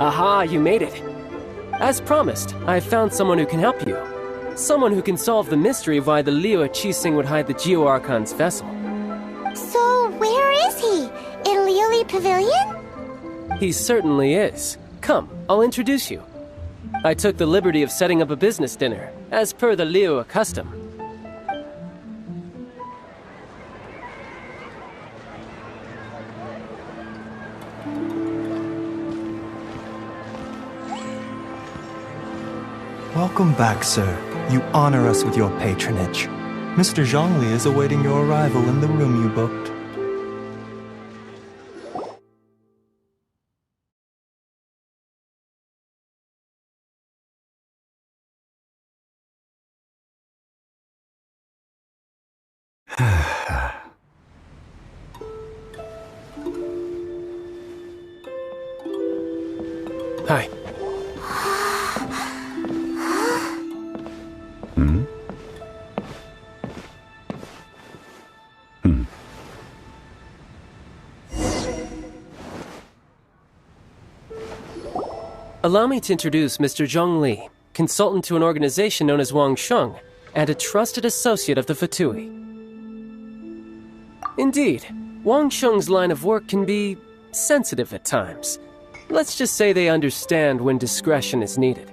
Aha, you made it. As promised, I've found someone who can help you. Someone who can solve the mystery of why the Liu Qixing would hide the Geo Archon's vessel. So, where is he? In Liuli Pavilion? He certainly is. Come, I'll introduce you. I took the liberty of setting up a business dinner, as per the Liu custom. Welcome back, sir. You honor us with your patronage. Mr. Zhongli is awaiting your arrival in the room you booked. Hi. Allow me to introduce Mr. Zhong Li, consultant to an organization known as Wang Sheng, and a trusted associate of the Fatui. Indeed, Wang Sheng's line of work can be sensitive at times. Let's just say they understand when discretion is needed.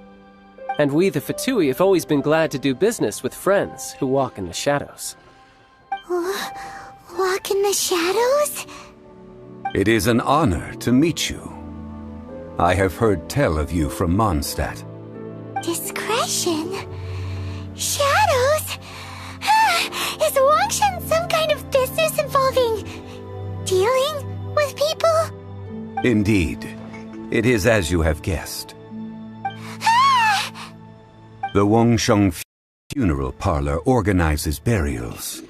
And we, the Fatui, have always been glad to do business with friends who walk in the shadows. Walk in the shadows? It is an honor to meet you. I have heard tell of you from Mondstadt. Discretion? Shadows? Is Wangshan some kind of business involving dealing with people? Indeed. It is as you have guessed. The Wangsheng Funeral Parlor organizes burials.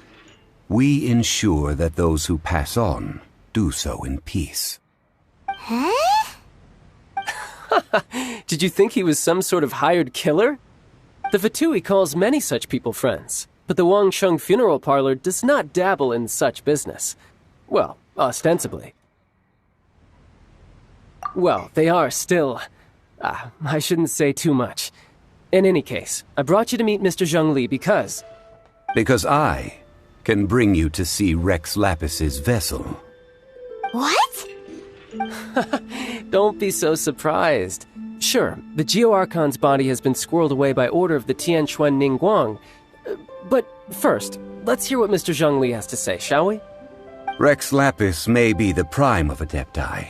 We ensure that those who pass on do so in peace. Huh? Did you think he was some sort of hired killer? The Fatui calls many such people friends, but the Wangsheng Funeral Parlor does not dabble in such business. Well, ostensibly. Well, they are still... I shouldn't say too much. In any case, I brought you to meet Mr. Zhong Li because... Because I can bring you to see Rex Lapis's vessel. What? Don't be so surprised. Sure, the Geo Archon's body has been squirreled away by order of the Tianquan Ningguang. But first, let's hear what Mr. Zhong Li has to say, shall we? Rex Lapis may be the prime of Adepti,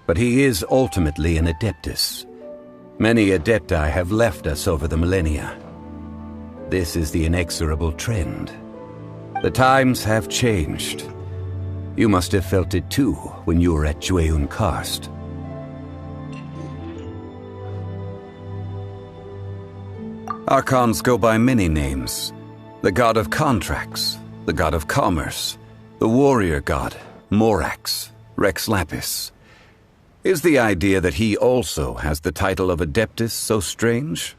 but he is ultimately an Adeptus. Many Adepti have left us over the millennia. This is the inexorable trend. The times have changed. You must have felt it too when you were at Jueyun Karst. Archons go by many names. The god of contracts, the god of commerce, the warrior god, Morax, Rex Lapis. Is the idea that he also has the title of Adeptus so strange?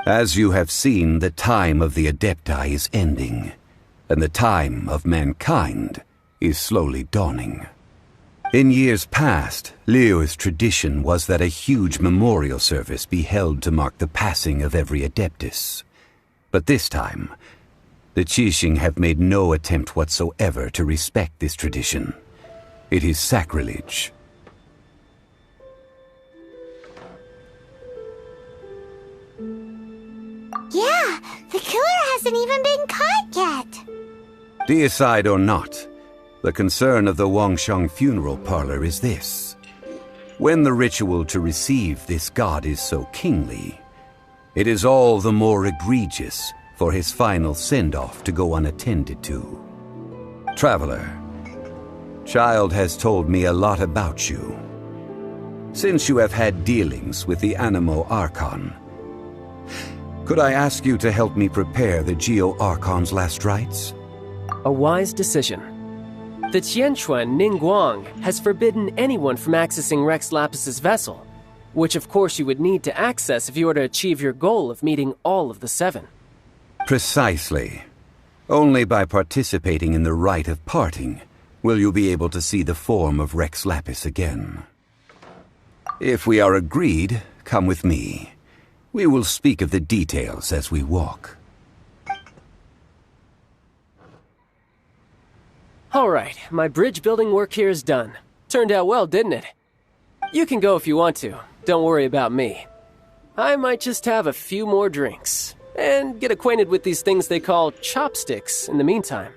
As you have seen, the time of the Adepti is ending, and the time of mankind is slowly dawning. In years past, Liu's tradition was that a huge memorial service be held to mark the passing of every Adeptus. But this time, the Qixing have made no attempt whatsoever to respect this tradition. It is sacrilege. Yeah, the killer hasn't even been caught yet. Deicide or not, the concern of the Wangsheng Funeral Parlor is this. When the ritual to receive this god is so kingly, it is all the more egregious for his final send-off to go unattended to. Traveler, Child has told me a lot about you. Since you have had dealings with the Animo Archon, could I ask you to help me prepare the Geo Archon's last rites? A wise decision. The Tianquan Ningguang has forbidden anyone from accessing Rex Lapis's vessel, which of course you would need to access if you were to achieve your goal of meeting all of the seven. Precisely. Only by participating in the rite of parting will you be able to see the form of Rex Lapis again. If we are agreed, come with me. We will speak of the details as we walk. All right, my bridge building work here is done. Turned out well, didn't it? You can go if you want to. Don't worry about me. I might just have a few more drinks and get acquainted with these things they call chopsticks in the meantime.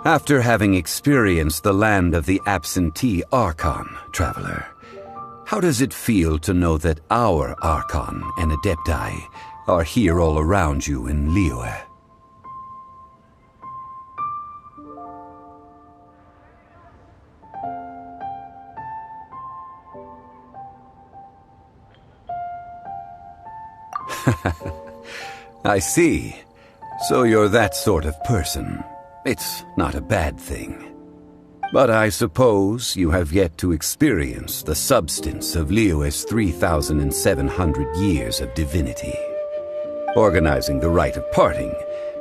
After having experienced the land of the absentee Archon, traveler, how does it feel to know that our Archon and Adepti are here all around you in Liyue? I see. So you're that sort of person. It's not a bad thing. But I suppose you have yet to experience the substance of Liyue's 3,700 years of divinity. Organizing the rite of parting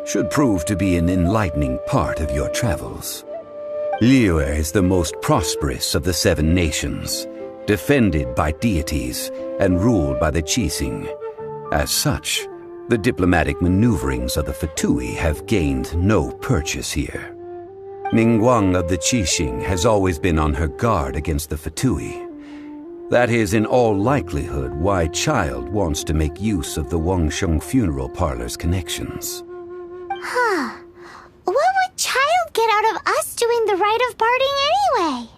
should prove to be an enlightening part of your travels. Liyue is the most prosperous of the 7 nations, defended by deities and ruled by the Qixing. As such, the diplomatic maneuverings of the Fatui have gained no purchase here. Ningguang of the Qixing has always been on her guard against the Fatui. That is in all likelihood why Child wants to make use of the Wangsheng funeral parlor's connections. Huh. What would Child get out of us doing the rite of parting anyway?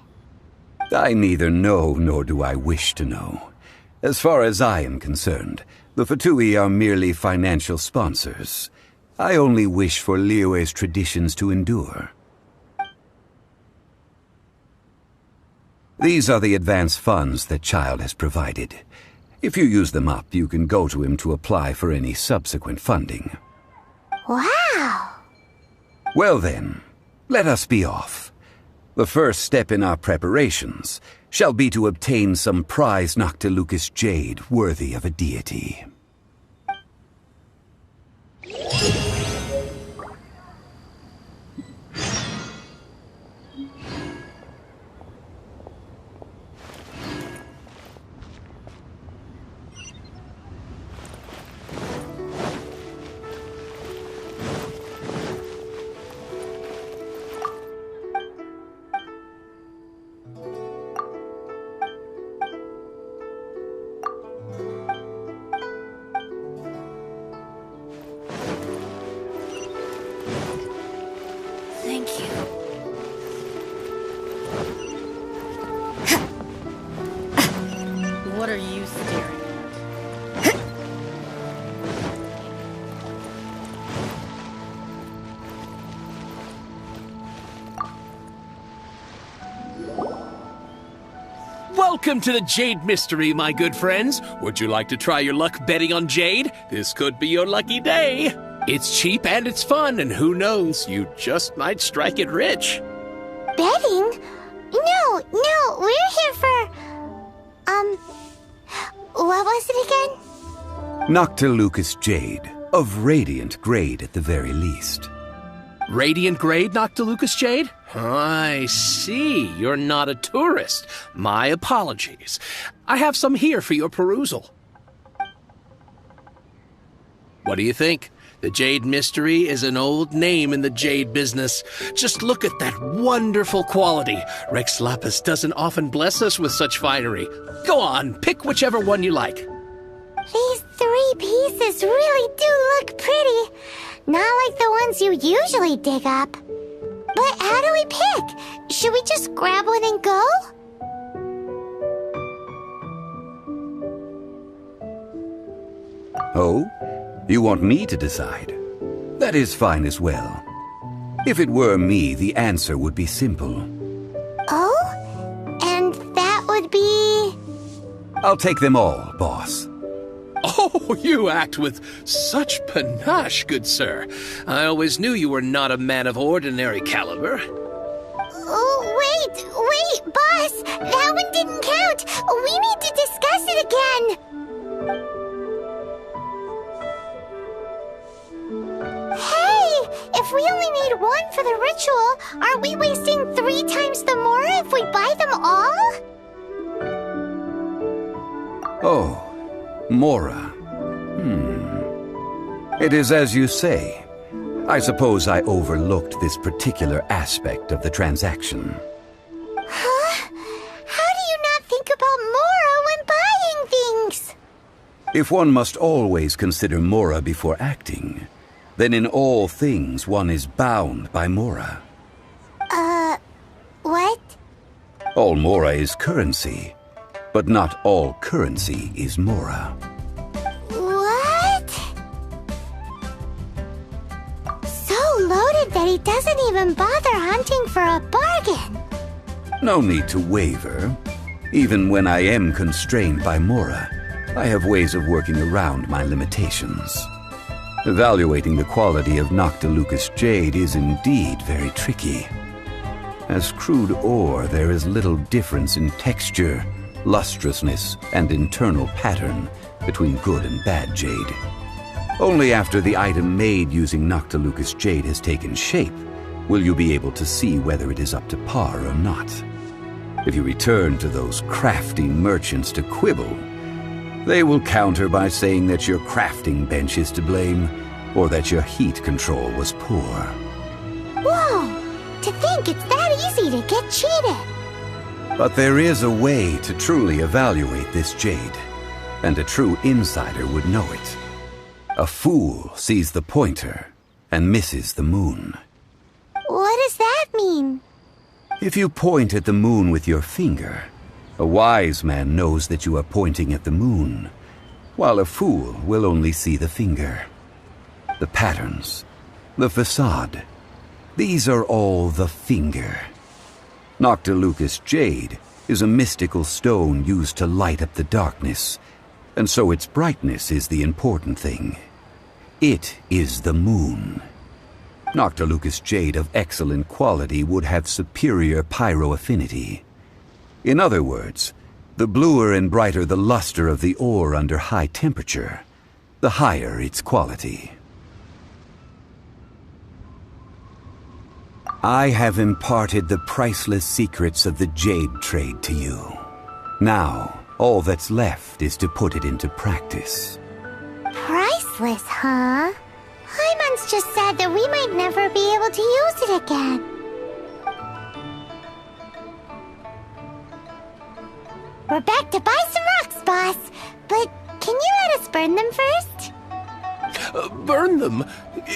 I neither know nor do I wish to know. As far as I am concerned, the Fatui are merely financial sponsors. I only wish for Liyue's traditions to endure. These are the advance funds that Child has provided. If you use them up, you can go to him to apply for any subsequent funding. Wow! Well then, let us be off. The first step in our preparations shall be to obtain some prize Noctilucous jade worthy of a deity. Thank you. What are you staring at? Welcome to the Jade Mystery, my good friends. Would you like to try your luck betting on Jade? This could be your lucky day. It's cheap and it's fun, and who knows, you just might strike it rich. Betting? No, we're here for... what was it again? Noctilucous jade, of radiant grade at the very least. Radiant grade, Noctilucous Jade? I see. You're not a tourist. My apologies. I have some here for your perusal. What do you think? The Jade Mystery is an old name in the jade business. Just look at that wonderful quality. Rex Lapis doesn't often bless us with such finery. Go on, pick whichever one you like. These 3 pieces really do look pretty. Not like the ones you usually dig up. But how do we pick? Should we just grab one and go? Oh? You want me to decide? That is fine as well. If it were me, the answer would be simple. Oh? And that would be... I'll take them all, boss. Oh, you act with such panache, good sir. I always knew you were not a man of ordinary caliber. Oh, wait, boss! That one didn't count! We need to discuss it again! Hey! If we only need one for the ritual, aren't we wasting 3 times the Mora if we buy them all? Oh, Mora. It is as you say. I suppose I overlooked this particular aspect of the transaction. Huh? How do you not think about Mora when buying things? If one must always consider Mora before acting, then in all things one is bound by Mora. What? All Mora is currency, but not all currency is Mora. What? So loaded that he doesn't even bother hunting for a bargain. No need to waver. Even when I am constrained by Mora, I have ways of working around my limitations. Evaluating the quality of Noctilucous jade is indeed very tricky. As crude ore, there is little difference in texture, lustrousness, and internal pattern between good and bad jade. Only after the item made using Noctilucous jade has taken shape will you be able to see whether it is up to par or not. If you return to those crafty merchants to quibble, they will counter by saying that your crafting bench is to blame, or that your heat control was poor. Whoa! To think it's that easy to get cheated! But there is a way to truly evaluate this jade, and a true insider would know it. A fool sees the pointer and misses the moon. What does that mean? If you point at the moon with your finger, a wise man knows that you are pointing at the moon, while a fool will only see the finger. The patterns, the facade, these are all the finger. Noctilucous jade is a mystical stone used to light up the darkness, and so its brightness is the important thing. It is the moon. Noctilucous jade of excellent quality would have superior pyro affinity. In other words, the bluer and brighter the luster of the ore under high temperature, the higher its quality. I have imparted the priceless secrets of the jade trade to you. Now, all that's left is to put it into practice. Priceless, huh? Hyman's just said that we might never be able to use it again. We're back to buy some rocks, boss. But can you let us burn them first? Burn them?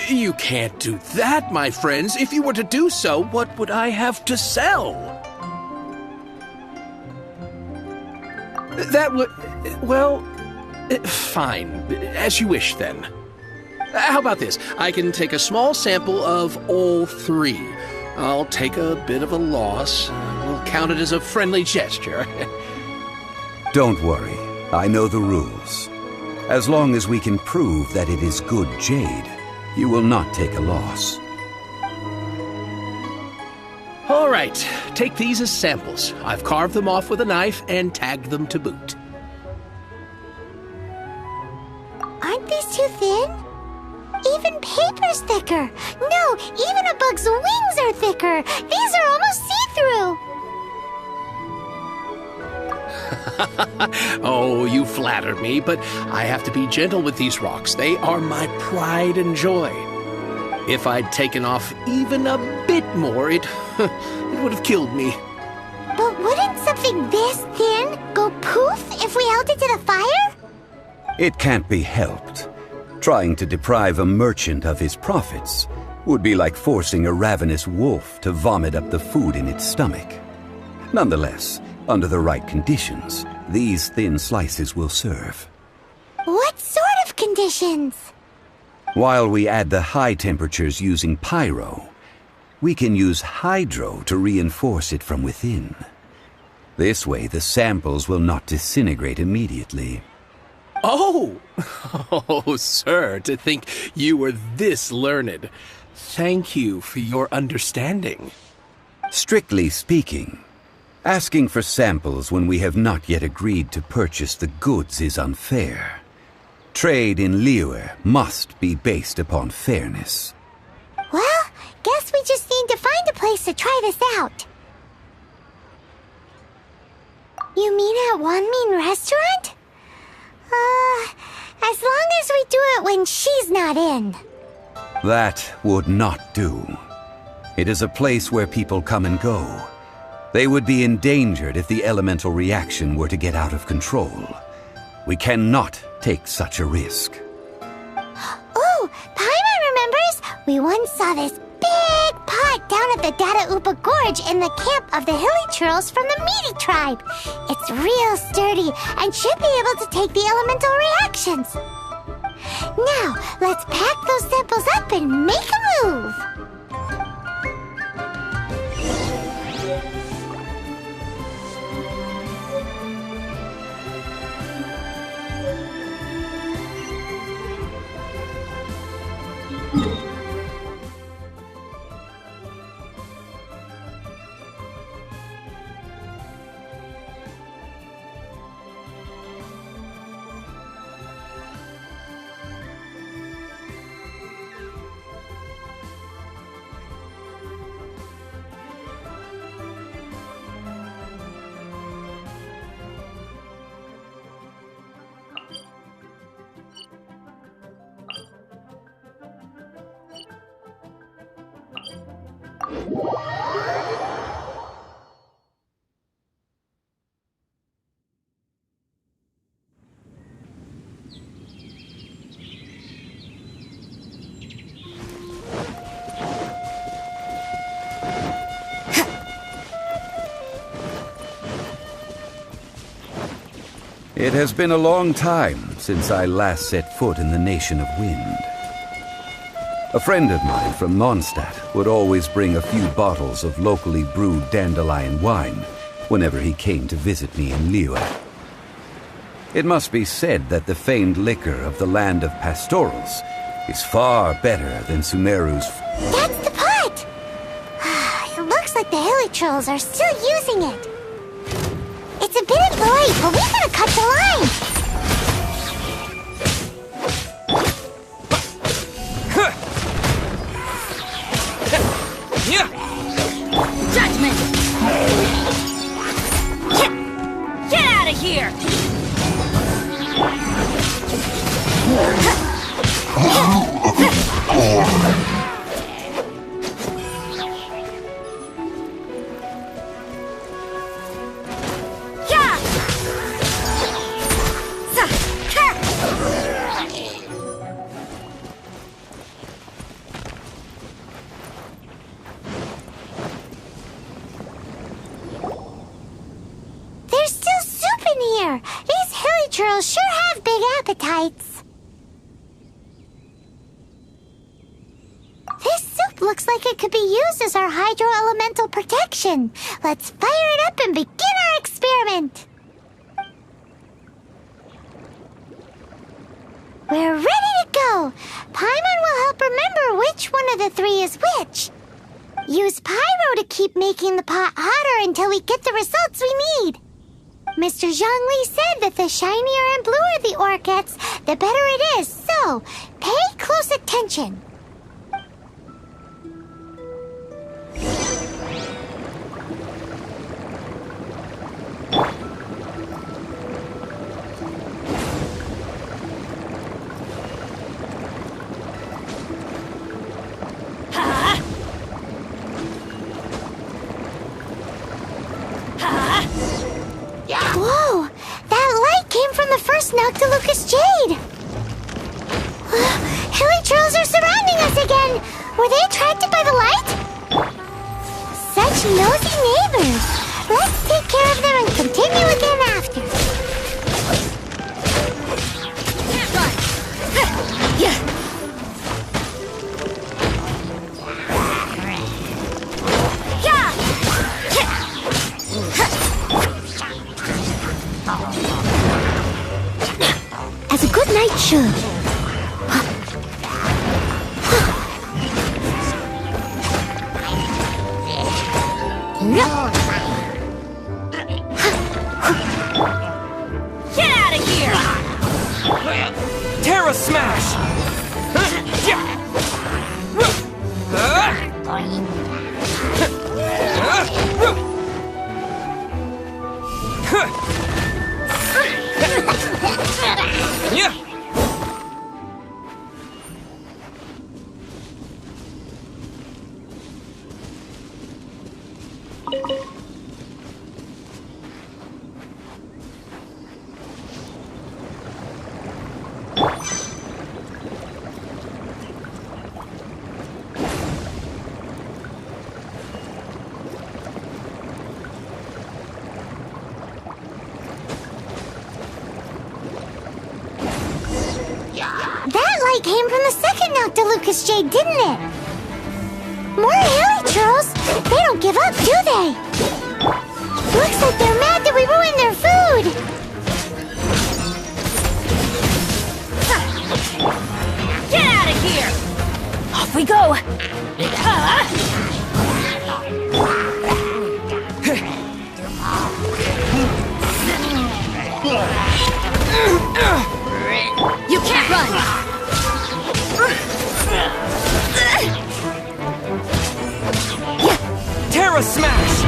You can't do that, my friends. If you were to do so, what would I have to sell? That would... well... fine. As you wish, then. How about this? I can take a small sample of all 3. I'll take a bit of a loss. We'll count it as a friendly gesture. Don't worry. I know the rules. As long as we can prove that it is good jade, you will not take a loss. All right. Take these as samples. I've carved them off with a knife and tagged them to boot. Aren't these too thin? Even paper's thicker. No, even a bug's wings are thicker. These are almost see-through. Oh, you flatter me, but I have to be gentle with these rocks. They are my pride and joy. If I'd taken off even a bit more, it would have killed me. But wouldn't something this thin go poof if we held it to the fire? It can't be helped. Trying to deprive a merchant of his profits would be like forcing a ravenous wolf to vomit up the food in its stomach. Nonetheless, under the right conditions, these thin slices will serve. What sort of conditions? While we add the high temperatures using pyro, we can use hydro to reinforce it from within. This way, the samples will not disintegrate immediately. Oh! Oh, sir, to think you were this learned. Thank you for your understanding. Strictly speaking, asking for samples when we have not yet agreed to purchase the goods is unfair. Trade in Liyue must be based upon fairness. Well, guess we just need to find a place to try this out. You mean at Wanmin Restaurant? As long as we do it when she's not in. That would not do. It is a place where people come and go. They would be endangered if the elemental reaction were to get out of control. We cannot take such a risk. Oh, Paimon remembers we once saw this big pot down at the Data Upa Gorge in the camp of the Hilly Churls from the Meaty tribe. It's real sturdy and should be able to take the elemental reactions. Now, let's pack those samples up and make a move. It has been a long time since I last set foot in the Nation of Wind. A friend of mine from Mondstadt would always bring a few bottles of locally brewed dandelion wine whenever he came to visit me in Liyue. It must be said that the famed liquor of the land of pastorals is far better than Sumeru's. That's the pot! It looks like the Hilly Trolls are still using it. It's a bit impolite, but we gotta cut the line! Judgment! Get out of here! There's still soup in here! These Hilly Trolls sure have big appetites. This soup looks like it could be used as our hydro-elemental protection. Let's fire it up and begin our experiment. We're ready to go. Paimon will help remember which one of the three is which. Use pyro to keep making the pot hotter until we get the results we need. Mr. Zhongli said that the shinier and bluer the ore gets, the better it is, so pay close attention. Whoa! That light came from the first Noctilucous Jade! Hilly Trolls are surrounding us again! Were they attracted by the light? Such nosy neighbors! Let's take care of them and continue again after. Can't run! Yeah! should. Get out of here! Terra Smash! That light came from the second Noctilucous Jade, didn't it? More hilichurls? They don't give up, do they? Looks like they're mad that we ruined their food. Get out of here! Off we go! You can't run! Terra Smash!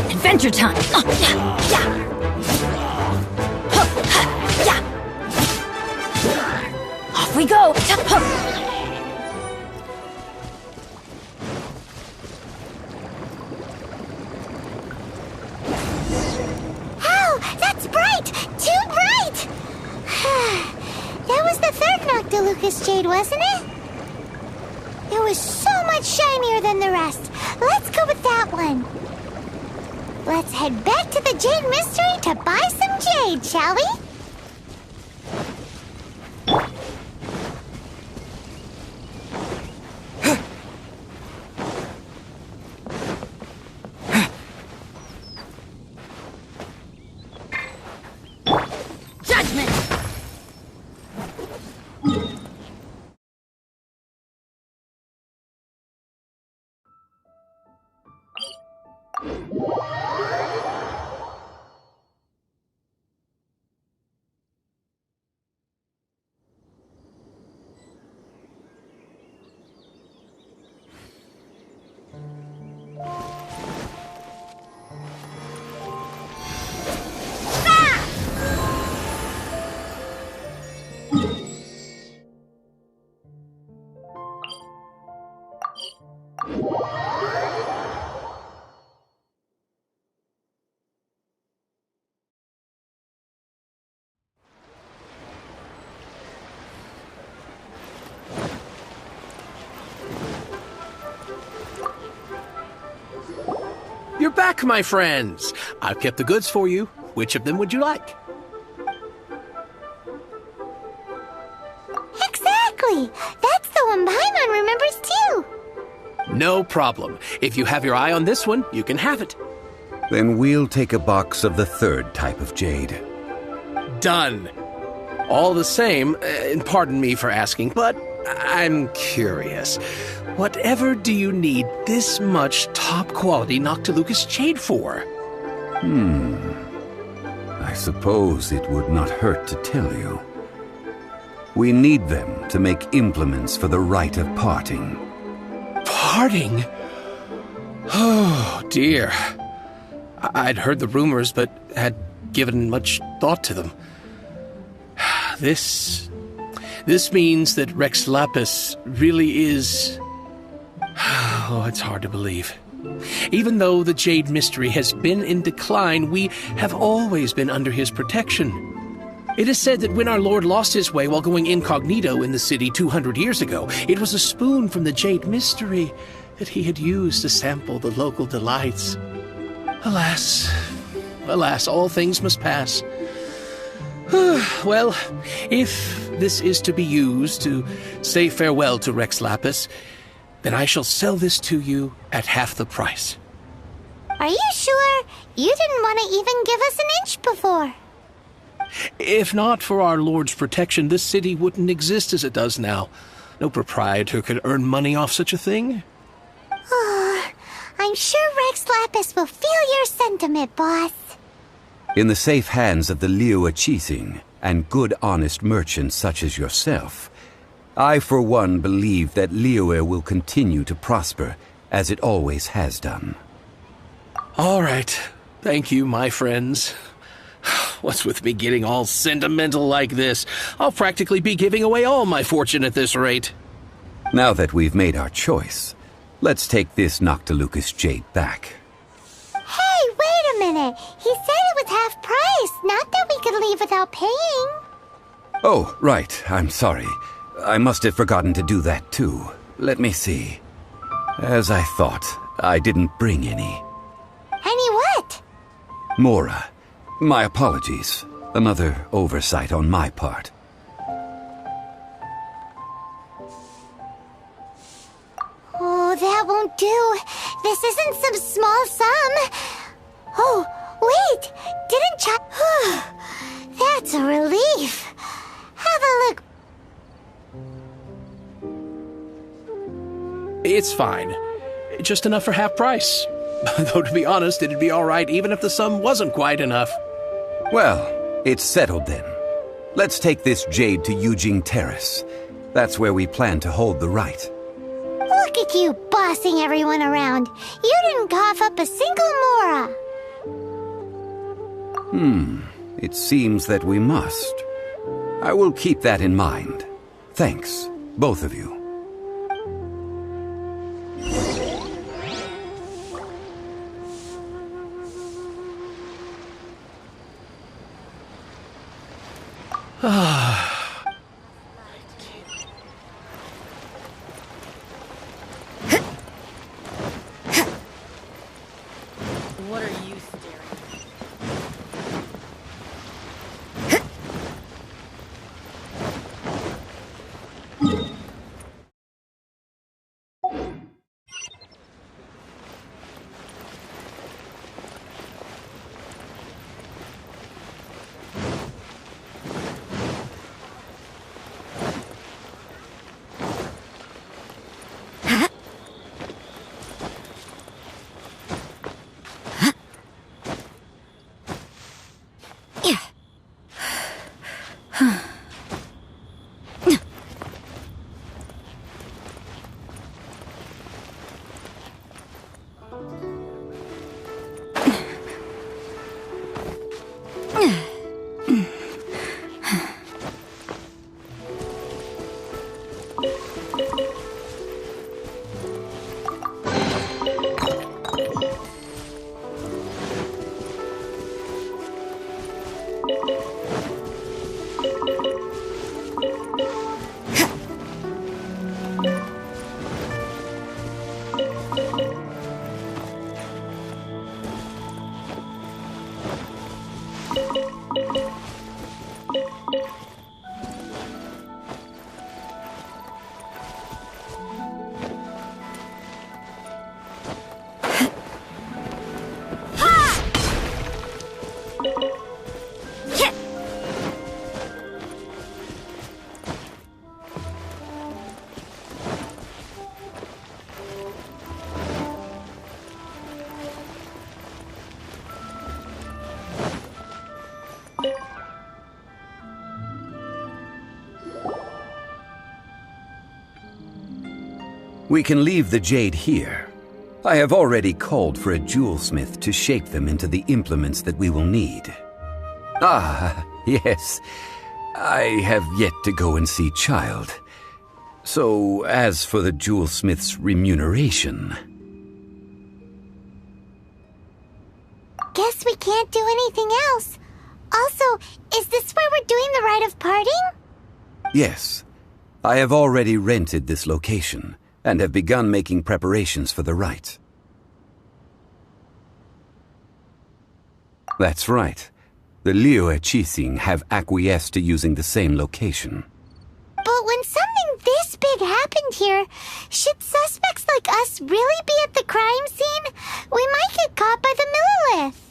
Adventure time! Off we go! Oh, that's bright! Too bright! That was the third Noctilucous Jade, wasn't it? It was so much shinier than the rest. Let's go with that one. Let's head back to the Jade Mystery to buy some jade, shall we? Judgment! You're back, my friends. I've kept the goods for you. Which of them would you like? Exactly! That's the one Paimon remembers too! No problem. If you have your eye on this one, you can have it. Then we'll take a box of the third type of jade. Done. All the same, and pardon me for asking, but I'm curious. Whatever do you need this much top-quality Noctilucous jade for? I suppose it would not hurt to tell you. We need them to make implements for the rite of parting. Parting? Oh, dear. I'd heard the rumors, but had given much thought to them. This means that Rex Lapis really is... Oh, it's hard to believe. Even though the Jade Mystery has been in decline, we have always been under his protection. It is said that when our Lord lost his way while going incognito in the city 200 years ago, it was a spoon from the Jade Mystery that he had used to sample the local delights. Alas, alas, all things must pass. Well, if this is to be used to say farewell to Rex Lapis, then I shall sell this to you at half the price. Are you sure? You didn't want to even give us an inch before. If not for our Lord's protection, this city wouldn't exist as it does now. No proprietor could earn money off such a thing. I'm sure Rex Lapis will feel your sentiment, boss. In the safe hands of the Liu Chising and good honest merchants such as yourself, I for one believe that Liyue will continue to prosper as it always has done. All right. Thank you, my friends. What's with me getting all sentimental like this? I'll practically be giving away all my fortune at this rate. Now that we've made our choice, let's take this Noctilucous jade back. Hey, wait a minute. He said it was half price, not that we could leave without paying. Oh, right. I'm sorry. I must have forgotten to do that too. Let me see. As I thought, I didn't bring any. Any what? Mora. My apologies. Another oversight on my part. Oh, that won't do. This isn't some small sum. Oh, wait. Didn't That's a relief. Have a look. It's fine. Just enough for half price. Though, to be honest, it'd be all right even if the sum wasn't quite enough. Well, it's settled then. Let's take this jade to Yujing Terrace. That's where we plan to hold the rite. Look at you bossing everyone around. You didn't cough up a single mora. It seems that we must. I will keep that in mind. Thanks, both of you. What are you staring at? We can leave the jade here. I have already called for a jewelsmith to shape them into the implements that we will need. Ah, yes. I have yet to go and see Child. So, as for the jewelsmith's remuneration... Guess we can't do anything else. Also, is this where we're doing the rite of parting? Yes. I have already rented this location, and have begun making preparations for the rite. That's right. The Liyue Qixing have acquiesced to using the same location. But when something this big happened here, should suspects like us really be at the crime scene? We might get caught by the Millilith.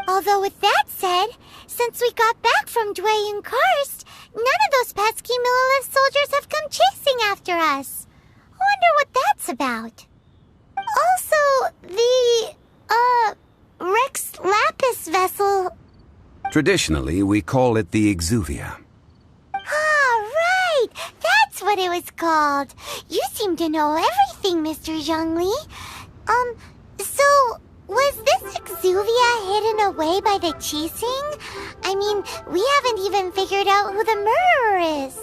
Although with that said, since we got back from Dway and Karst, none of those pesky Millilith soldiers have come chasing after us. Wonder what that's about. Also, the, Rex Lapis vessel... Traditionally, we call it the Exuvia. Ah, right! That's what it was called. You seem to know everything, Mr. Zhongli. So, was this Exuvia hidden away by the Qixing? I mean, we haven't even figured out who the murderer is.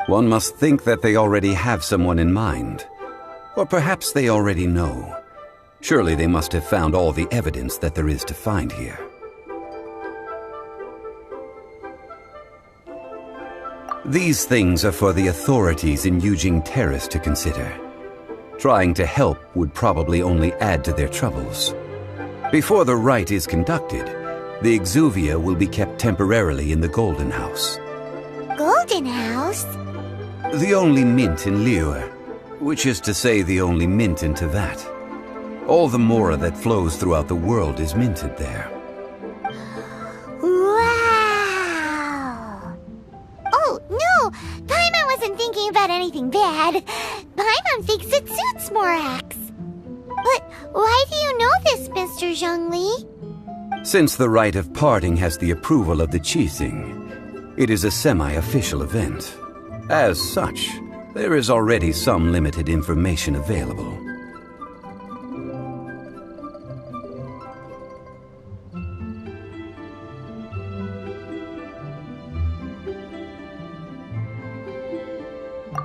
One must think that they already have someone in mind. Or perhaps they already know. Surely they must have found all the evidence that there is to find here. These things are for the authorities in Yujing Terrace to consider. Trying to help would probably only add to their troubles. Before the rite is conducted, the Exuvia will be kept temporarily in the Golden House. Golden House? The only mint in Liyue, which is to say the only mint in Teyvat. All the mora that flows throughout the world is minted there. Wow! Oh, no! Paimon wasn't thinking about anything bad. Paimon thinks it suits Morax. But why do you know this, Mr. Zhongli? Since the rite of parting has the approval of the Qixing, it is a semi-official event. As such, there is already some limited information available.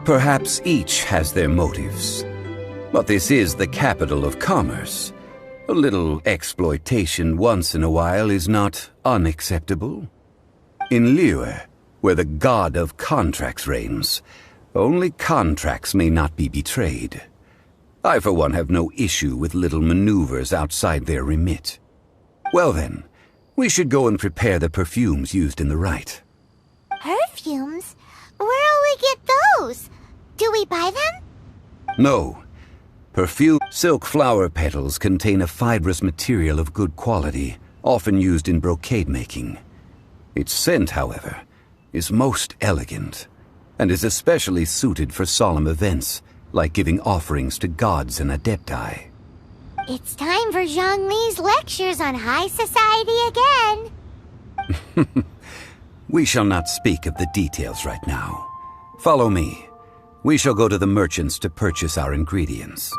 Perhaps each has their motives. But this is the capital of commerce. A little exploitation once in a while is not unacceptable. In Liyue, where the god of contracts reigns, only contracts may not be betrayed. I, for one, have no issue with little maneuvers outside their remit. Well then, we should go and prepare the perfumes used in the rite. Perfumes? Where'll we get those? Do we buy them? No. Perfume silk flower petals contain a fibrous material of good quality, often used in brocade making. Its scent, however, is most elegant, and is especially suited for solemn events, like giving offerings to gods and adepti. It's time for Zhongli's lectures on high society again. We shall not speak of the details right now. Follow me. We shall go to the merchants to purchase our ingredients.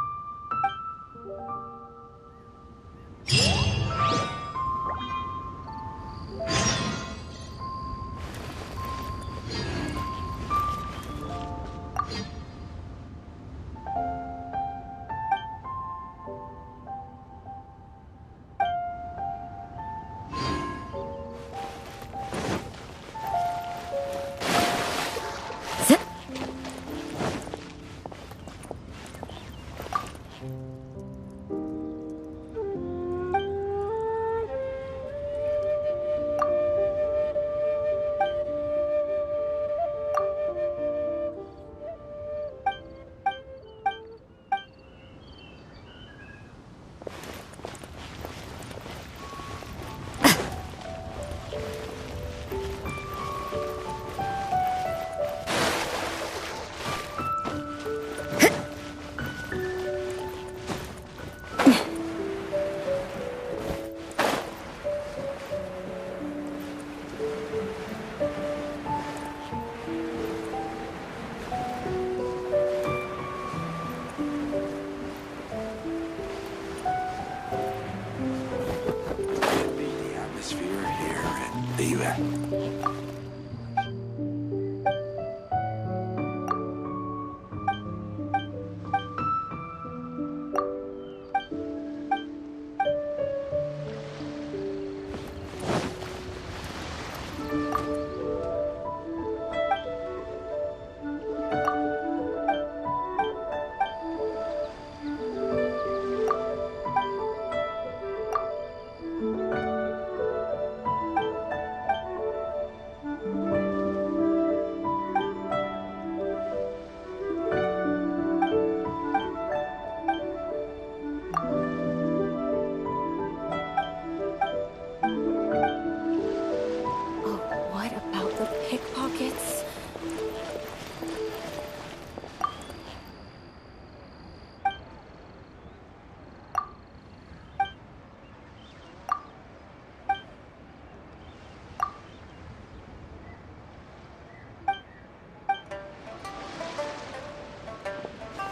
What about the pickpockets?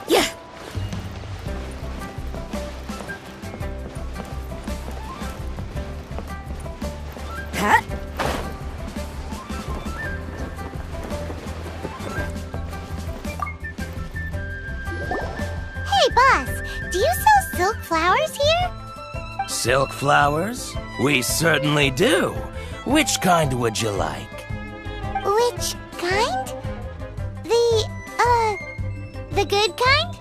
Yeah! Huh? Hey, boss, do you sell silk flowers here? Silk flowers? We certainly do. Which kind would you like? Which kind? The good kind?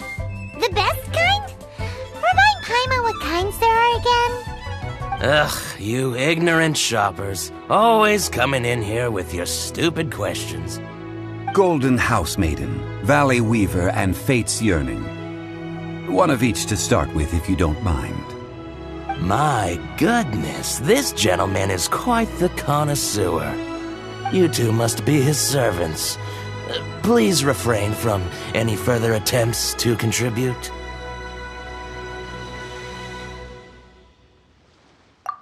The best kind? Remind Paimon what kinds there are again. Ugh, you ignorant shoppers. Always coming in here with your stupid questions. Golden Housemaiden, Valley Weaver, and Fate's Yearning. One of each to start with, if you don't mind. My goodness, this gentleman is quite the connoisseur. You two must be his servants. Please refrain from any further attempts to contribute.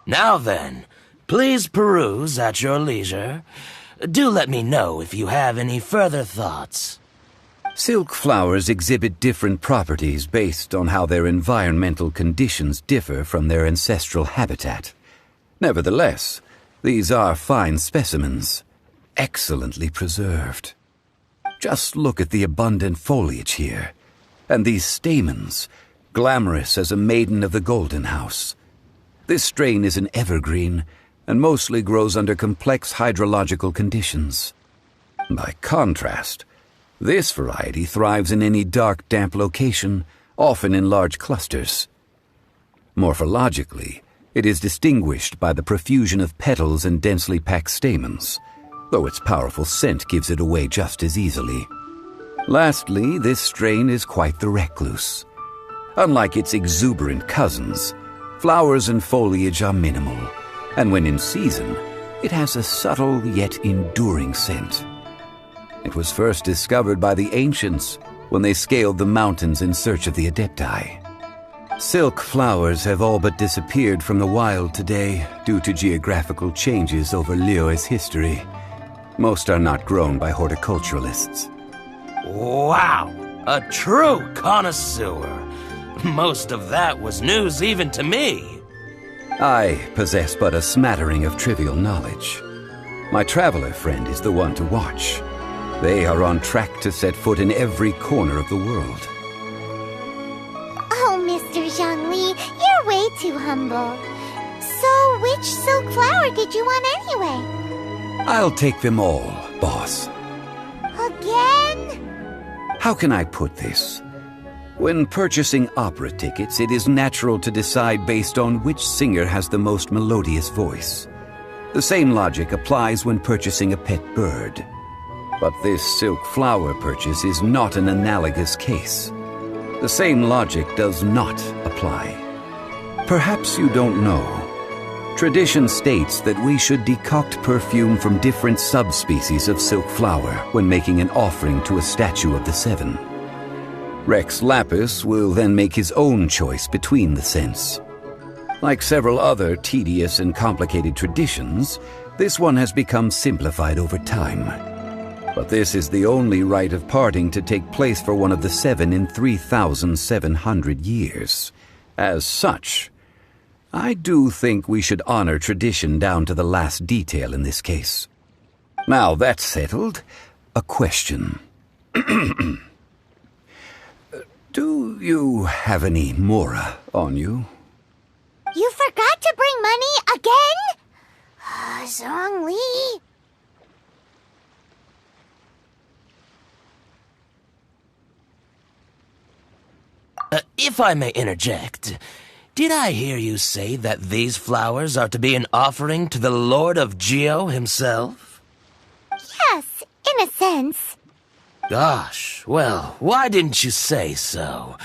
Now then, please peruse at your leisure. Do let me know if you have any further thoughts. Silk flowers exhibit different properties based on how their environmental conditions differ from their ancestral habitat. Nevertheless, these are fine specimens, excellently preserved. Just look at the abundant foliage here, and these stamens, glamorous as a maiden of the Golden House. This strain is an evergreen, and mostly grows under complex hydrological conditions. By contrast, this variety thrives in any dark, damp location, often in large clusters. Morphologically, it is distinguished by the profusion of petals and densely packed stamens, though its powerful scent gives it away just as easily. Lastly, this strain is quite the recluse. Unlike its exuberant cousins, flowers and foliage are minimal, and when in season, it has a subtle yet enduring scent. It was first discovered by the ancients when they scaled the mountains in search of the Adepti. Silk flowers have all but disappeared from the wild today due to geographical changes over Liyue's history. Most are not grown by horticulturalists. Wow! A true connoisseur! Most of that was news even to me. I possess but a smattering of trivial knowledge. My traveler friend is the one to watch. They are on track to set foot in every corner of the world. Oh, Mr. Zhongli, you're way too humble. So, which silk flower did you want anyway? I'll take them all, boss. Again? How can I put this? When purchasing opera tickets, it is natural to decide based on which singer has the most melodious voice. The same logic applies when purchasing a pet bird. But this silk flower purchase is not an analogous case. The same logic does not apply. Perhaps you don't know. Tradition states that we should decoct perfume from different subspecies of silk flower when making an offering to a statue of the seven. Rex Lapis will then make his own choice between the scents. Like several other tedious and complicated traditions, this one has become simplified over time. But this is the only rite of parting to take place for one of the seven in 3,700 years. As such, I do think we should honor tradition down to the last detail in this case. Now that's settled, a question. Do you have any mora on you? You forgot to bring money again? Zhongli. if I may interject, did I hear you say that these flowers are to be an offering to the Lord of Geo himself? Yes, in a sense. Gosh, well, why didn't you say so?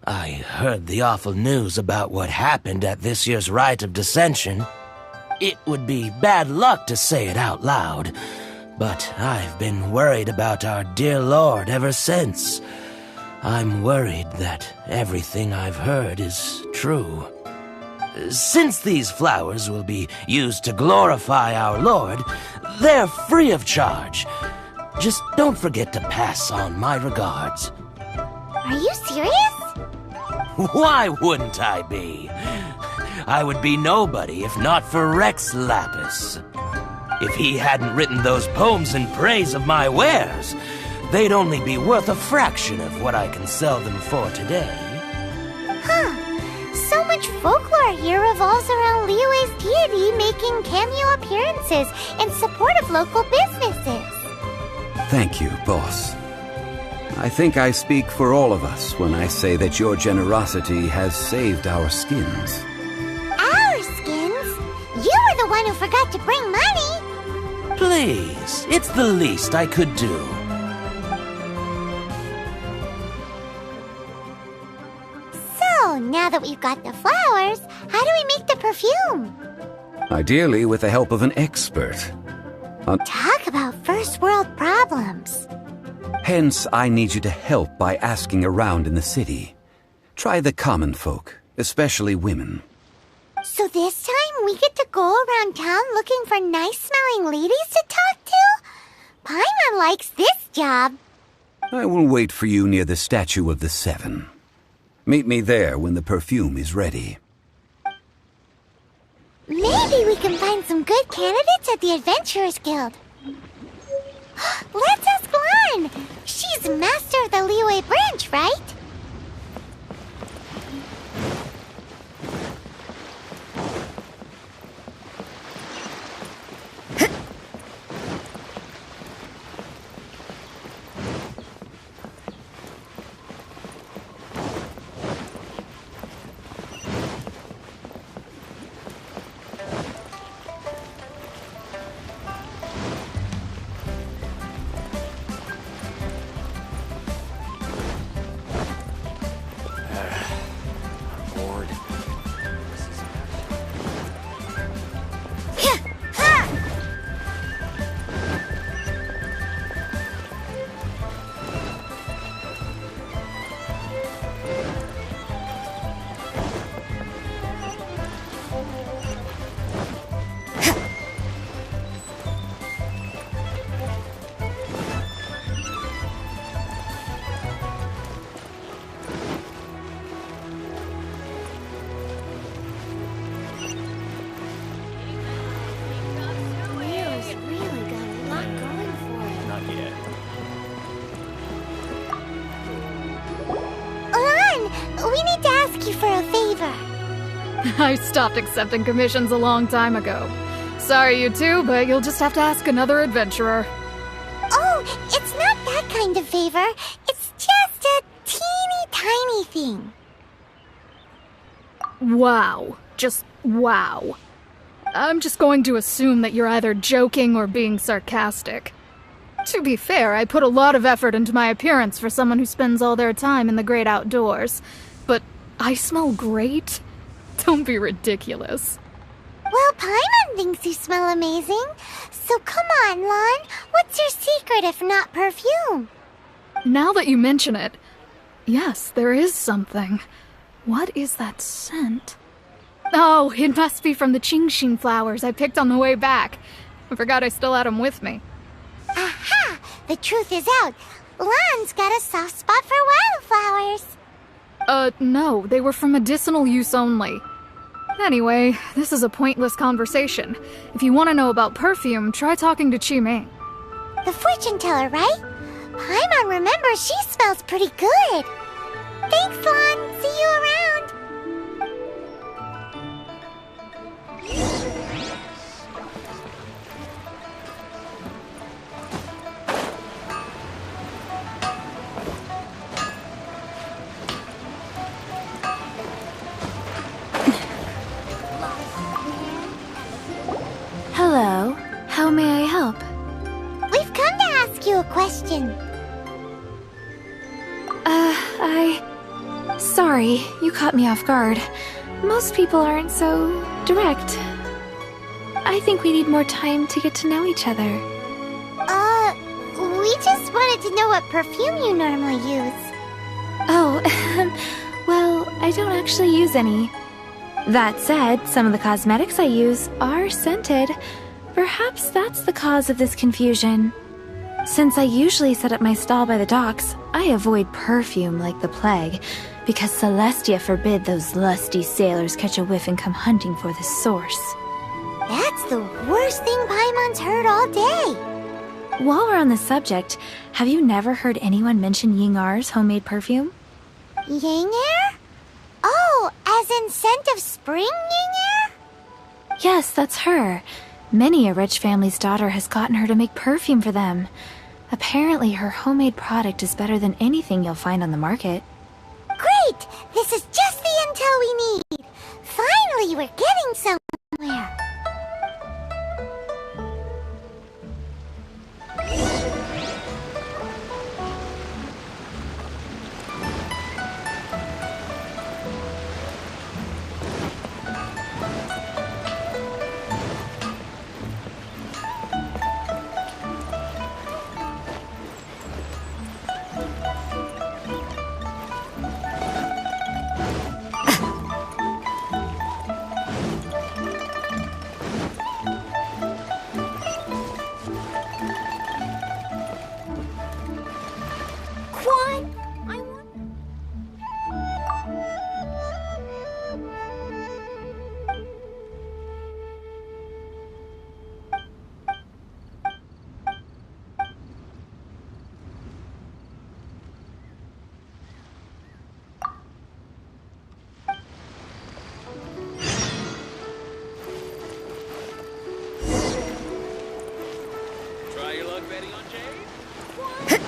I heard the awful news about what happened at this year's Rite of Dissension. It would be bad luck to say it out loud, but I've been worried about our dear Lord ever since. I'm worried that everything I've heard is true. Since these flowers will be used to glorify our Lord, they're free of charge. Just don't forget to pass on my regards. Are you serious? Why wouldn't I be? I would be nobody if not for Rex Lapis. If he hadn't written those poems in praise of my wares, they'd only be worth a fraction of what I can sell them for today. Huh. So much folklore here revolves around Liyue's deity making cameo appearances in support of local businesses. Thank you, boss. I think I speak for all of us when I say that your generosity has saved our skins. Our skins? You were the one who forgot to bring money. Please, it's the least I could do. So, now that we've got the flowers, how do we make the perfume? Ideally with the help of an expert. Talk about first world problems. Hence, I need you to help by asking around in the city. Try the common folk, especially women. So this time we get to go around town looking for nice-smelling ladies to talk to? Paimon likes this job. I will wait for you near the Statue of the Seven. Meet me there when the perfume is ready. Maybe we can find some good candidates at the Adventurers Guild. Let's ask Lan! She's master of the Liyue branch, right? I stopped accepting commissions a long time ago. Sorry, you two, but you'll just have to ask another adventurer. Oh, it's not that kind of favor. It's just a teeny tiny thing. Wow. Just wow. I'm just going to assume that you're either joking or being sarcastic. To be fair, I put a lot of effort into my appearance for someone who spends all their time in the great outdoors. But I smell great? Don't be ridiculous. Well, Paimon thinks you smell amazing. So come on, Lan. What's your secret if not perfume? Now that you mention it, yes, there is something. What is that scent? Oh, it must be from the Genshin flowers I picked on the way back. I forgot I still had them with me. Aha! The truth is out. Lan's got a soft spot for wildflowers. No, they were for medicinal use only. Anyway, this is a pointless conversation. If you want to know about perfume, try talking to Qiming. The fortune teller, right? Paimon remembers she smells pretty good. Thanks, Lan. See you around. I help? We've come to ask you a question. Sorry, you caught me off guard. Most people aren't so direct. I think we need more time to get to know each other. We just wanted to know what perfume you normally use. Oh, well, I don't actually use any. That said, some of the cosmetics I use are scented. Perhaps that's the cause of this confusion. Since I usually set up my stall by the docks, I avoid perfume like the plague, because Celestia forbid those lusty sailors catch a whiff and come hunting for the source. That's the worst thing Paimon's heard all day. While we're on the subject, have you never heard anyone mention Yingar's homemade perfume? Yingar? Oh, as in scent of spring, Yingar? Yes, that's her. Many a rich family's daughter has gotten her to make perfume for them. Apparently, her homemade product is better than anything you'll find on the market. Great! This is just the intel we need. Finally, we're getting somewhere. Try your luck betting on Jade?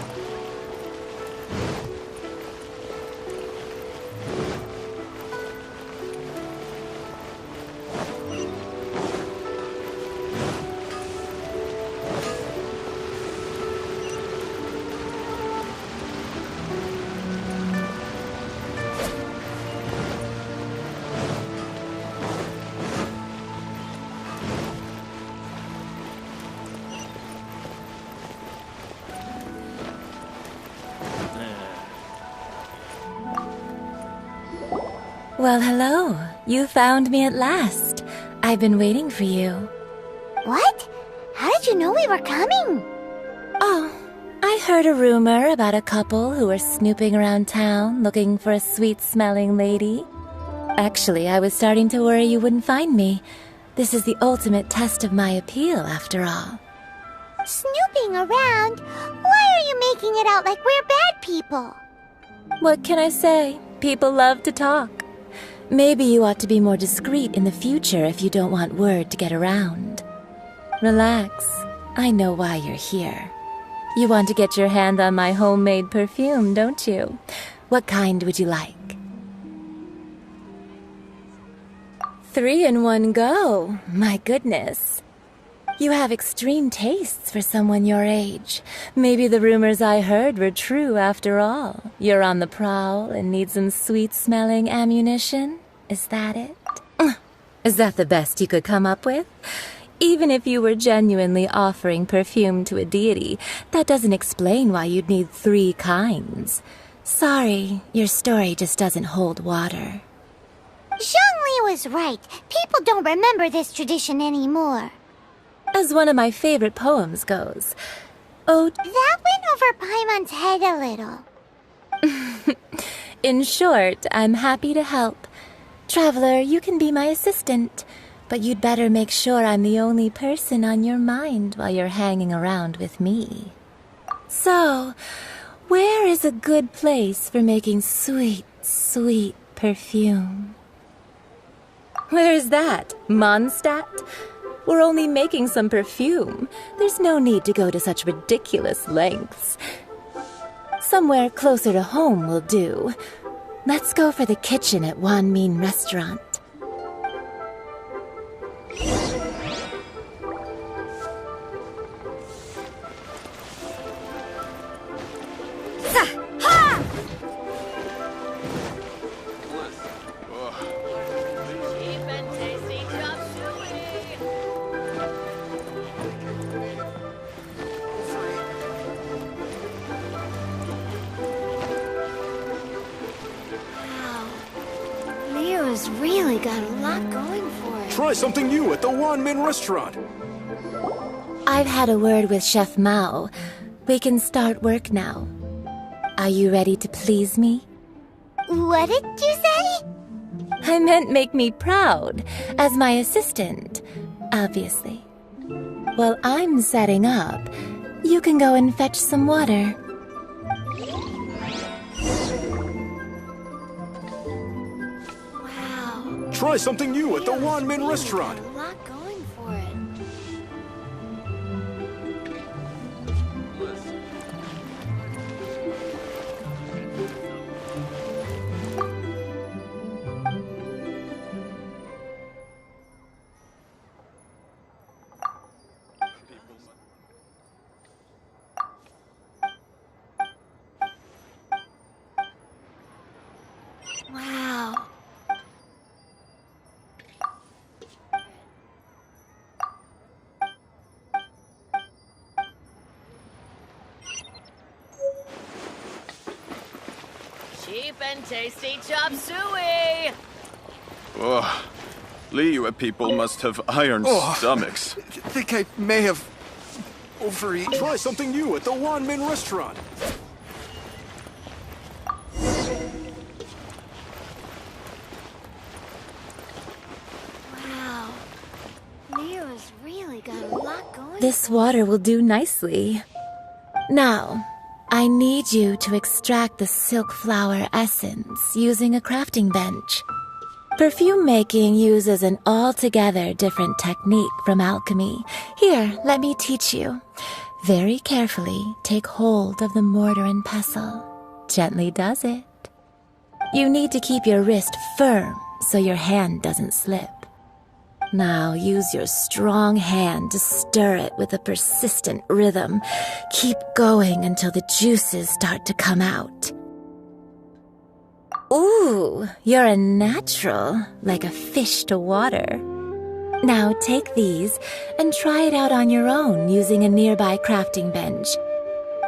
Well, hello. You found me at last. I've been waiting for you. What? How did you know we were coming? Oh, I heard a rumor about a couple who were snooping around town looking for a sweet-smelling lady. Actually, I was starting to worry you wouldn't find me. This is the ultimate test of my appeal, after all. Snooping around? Why are you making it out like we're bad people? What can I say? People love to talk. Maybe you ought to be more discreet in the future if you don't want word to get around. Relax. I know why you're here. You want to get your hand on my homemade perfume, don't you? What kind would you like? 3 in one go. My goodness. You have extreme tastes for someone your age. Maybe the rumors I heard were true after all. You're on the prowl and need some sweet-smelling ammunition? Is that it? Is that the best you could come up with? Even if you were genuinely offering perfume to a deity, that doesn't explain why you'd need 3 kinds. Sorry, your story just doesn't hold water. Zhongli was right. People don't remember this tradition anymore. As one of my favorite poems goes, oh, That went over Paimon's head a little. in short, I'm happy to help. Traveler, you can be my assistant, but you'd better make sure I'm the only person on your mind while you're hanging around with me. So, where is a good place for making sweet, sweet perfume? Where is that? Mondstadt? We're only making some perfume. There's no need to go to such ridiculous lengths. Somewhere closer to home will do. Let's go for the kitchen at Wan Min Restaurant. Leo's really got a lot going for it. Try something new at the Wanmin restaurant. I've had a word with Chef Mao. We can start work now. Are you ready to please me? What did you say? I meant make me proud, as my assistant, obviously. While I'm setting up, you can go and fetch some water. Wow. Try something new at the Wanmin restaurant. A lot going for it. Wow. Cheap and tasty chop suey! Oh, Liyue people must have iron stomachs. I think I may have overeaten. Try something new at the Wanmin restaurant. Wow. Leo's really got a lot going. This water will do nicely. Now, I need you to extract the silk flower essence using a crafting bench. Perfume making uses an altogether different technique from alchemy. Here, let me teach you. Very carefully, take hold of the mortar and pestle. Gently does it. You need to keep your wrist firm so your hand doesn't slip. Now use your strong hand to stir it with a persistent rhythm. Keep going until the juices start to come out. Ooh, you're a natural, like a fish to water. Now take these and try it out on your own using a nearby crafting bench.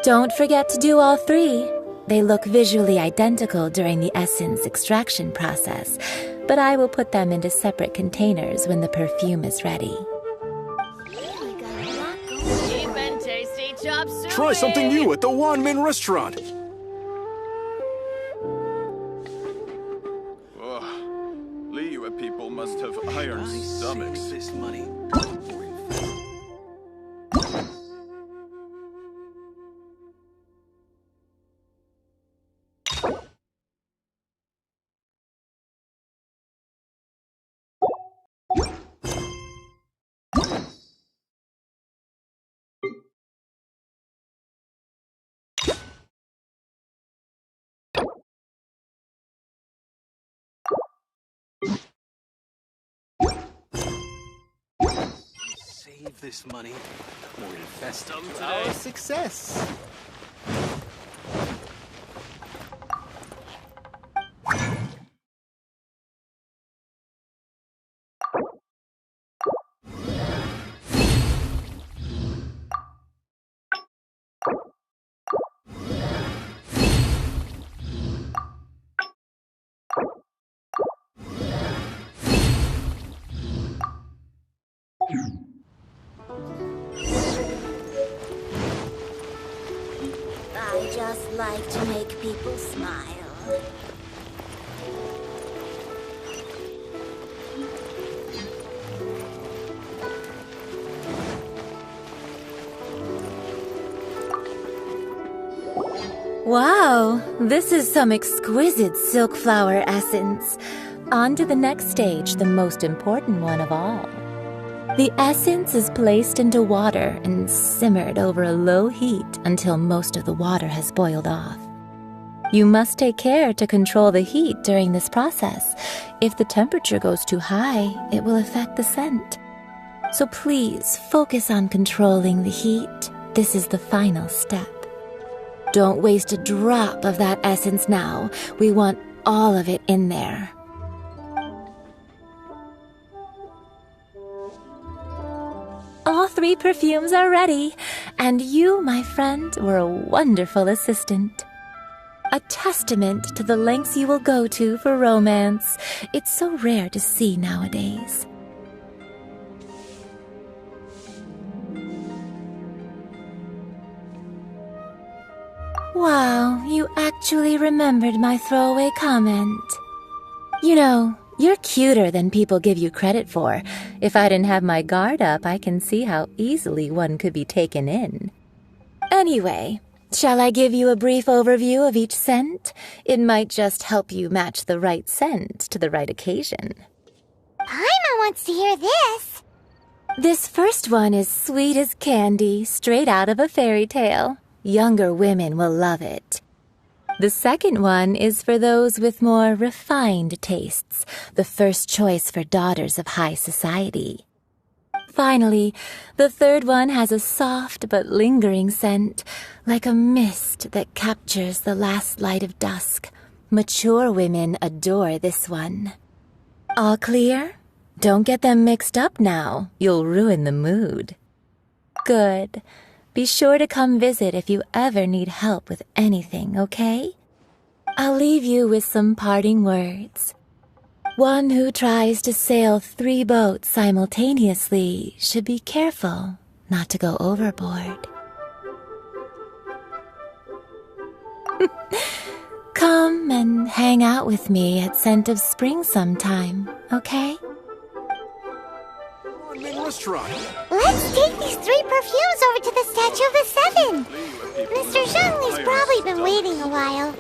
Don't forget to do all three. They look visually identical during the essence extraction process, but I will put them into separate containers when the perfume is ready. Cheap and tasty chop suey! Try something new at the Wanmin restaurant. Oh, Liyue people must have iron stomachs. This money. Save this money or invest them to our success. I just like to make people smile. Wow, this is some exquisite silk flower essence. On to the next stage, the most important one of all. The essence is placed into water and simmered over a low heat until most of the water has boiled off. You must take care to control the heat during this process. If the temperature goes too high, it will affect the scent. So please focus on controlling the heat. This is the final step. Don't waste a drop of that essence now. We want all of it in there. All three perfumes are ready, and you, my friend, were a wonderful assistant. a testament to the lengths you will go to for romance. It's so rare to see nowadays. Wow, you actually remembered my throwaway comment. You know, you're cuter than people give you credit for. If I didn't have my guard up, I can see how easily one could be taken in. Anyway, shall I give you a brief overview of each scent? It might just help you match the right scent to the right occasion. Paimon wants to hear this. This first one is sweet as candy, straight out of a fairy tale. Younger women will love it. The second one is for those with more refined tastes, the first choice for daughters of high society. Finally, the third one has a soft but lingering scent, like a mist that captures the last light of dusk. Mature women adore this one. All clear? Don't get them mixed up now. You'll ruin the mood. Good. Be sure to come visit if you ever need help with anything, okay? I'll leave you with some parting words. One who tries to sail 3 boats simultaneously should be careful not to go overboard. Come and hang out with me at Scent of Spring sometime, okay? Let's try. Let's take these 3 perfumes over to the Statue of the 7. Mr. Zhongli's probably been waiting a while.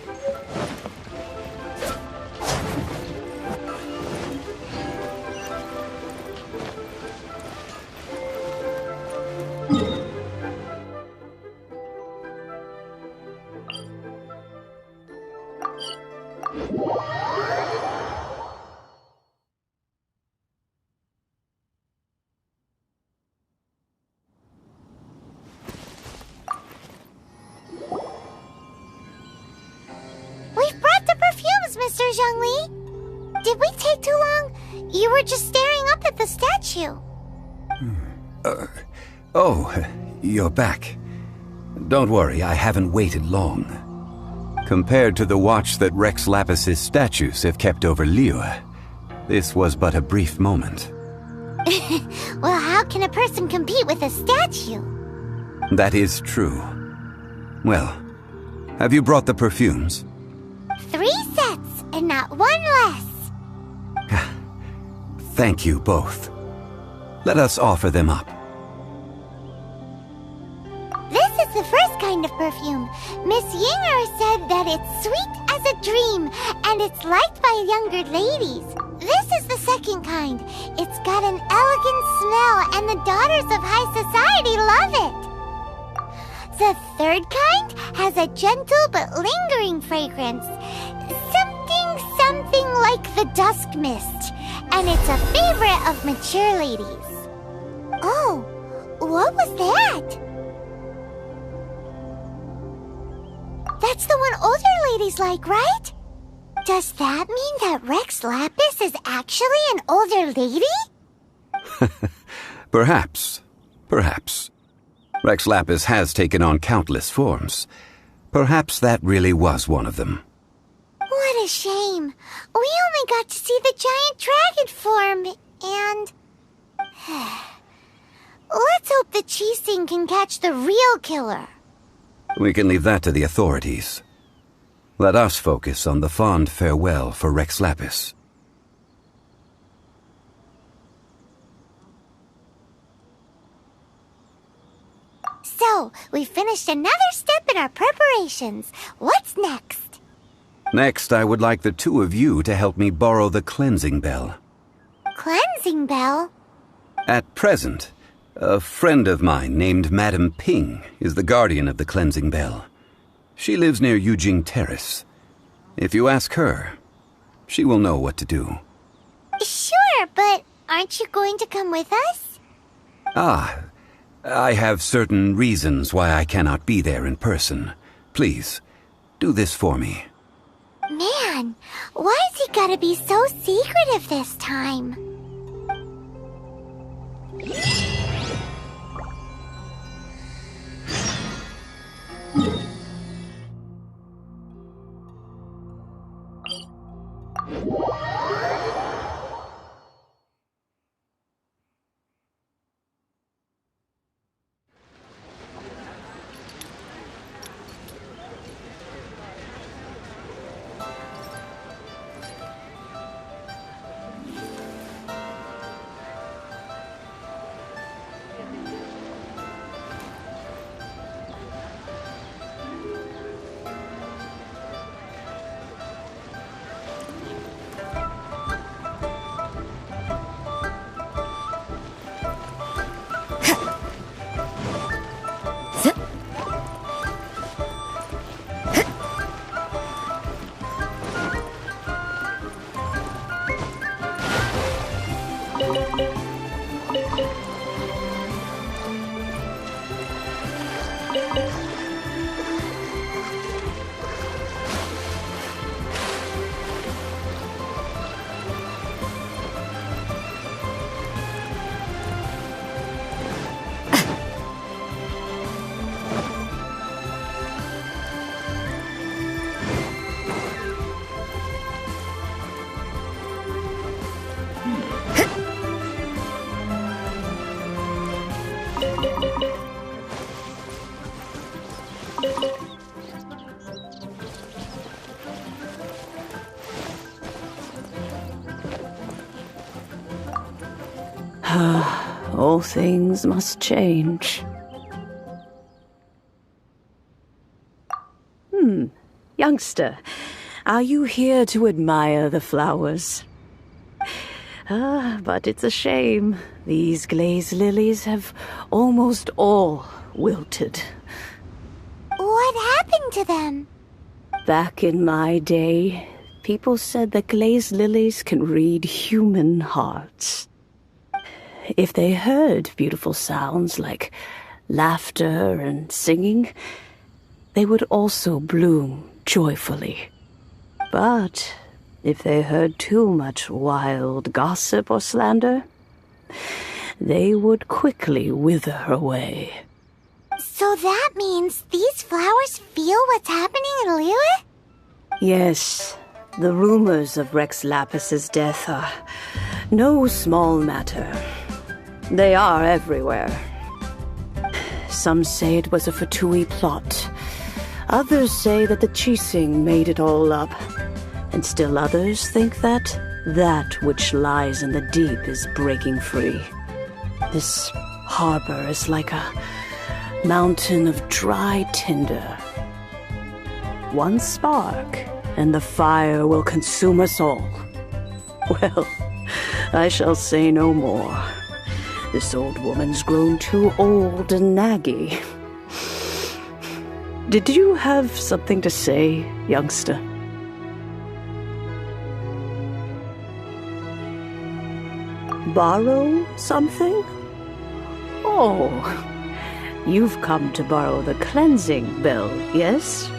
Mr. Zhongli? Did we take too long? You were just staring up at the statue. You're back. Don't worry, I haven't waited long. Compared to the watch that Rex Lapis's statues have kept over Liyue, this was but a brief moment. Well, how can a person compete with a statue? That is true. Well, have you brought the perfumes? 3 sets, and not 1 less. Thank you both. Let us offer them up. This is the first kind of perfume. Miss Yinger said that it's sweet as a dream, and it's liked by younger ladies. This is the second kind. It's got an elegant smell, and the daughters of high society love it. The third kind has a gentle but lingering fragrance. Something like the dusk mist, and it's a favorite of mature ladies. Oh, what was that? That's the one older ladies like, right? Does that mean that Rex Lapis is actually an older lady? Perhaps. Rex Lapis has taken on countless forms. Perhaps that really was one of them. What a shame. We only got to see the giant dragon form, and... Let's hope the Qixing can catch the real killer. We can leave that to the authorities. Let us focus on the fond farewell for Rex Lapis. So, we finished another step in our preparations. What's next? Next, I would like the 2 of you to help me borrow the cleansing bell. Cleansing bell? At present, a friend of mine named Madame Ping is the guardian of the cleansing bell. She lives near Yujing Terrace. If you ask her, she will know what to do. Sure, but aren't you going to come with us? I have certain reasons why I cannot be there in person. Please, do this for me. Man, why's he gotta be so secretive this time? All things must change. Youngster, are you here to admire the flowers? But it's a shame. These glazed lilies have almost all wilted. What happened to them? Back in my day, people said that glazed lilies can read human hearts. If they heard beautiful sounds like laughter and singing, they would also bloom joyfully. But if they heard too much wild gossip or slander, they would quickly wither away. So that means these flowers feel what's happening in Liyue? Yes, the rumors of Rex Lapis's death are no small matter. They are everywhere. Some say it was a Fatui plot. Others say that the Chising made it all up. And still others think that which lies in the deep is breaking free. This harbor is like a mountain of dry tinder. One spark, and the fire will consume us all. Well, I shall say no more. This old woman's grown too old and naggy. Did you have something to say, youngster? Borrow something? Oh, you've come to borrow the cleansing bell, yes?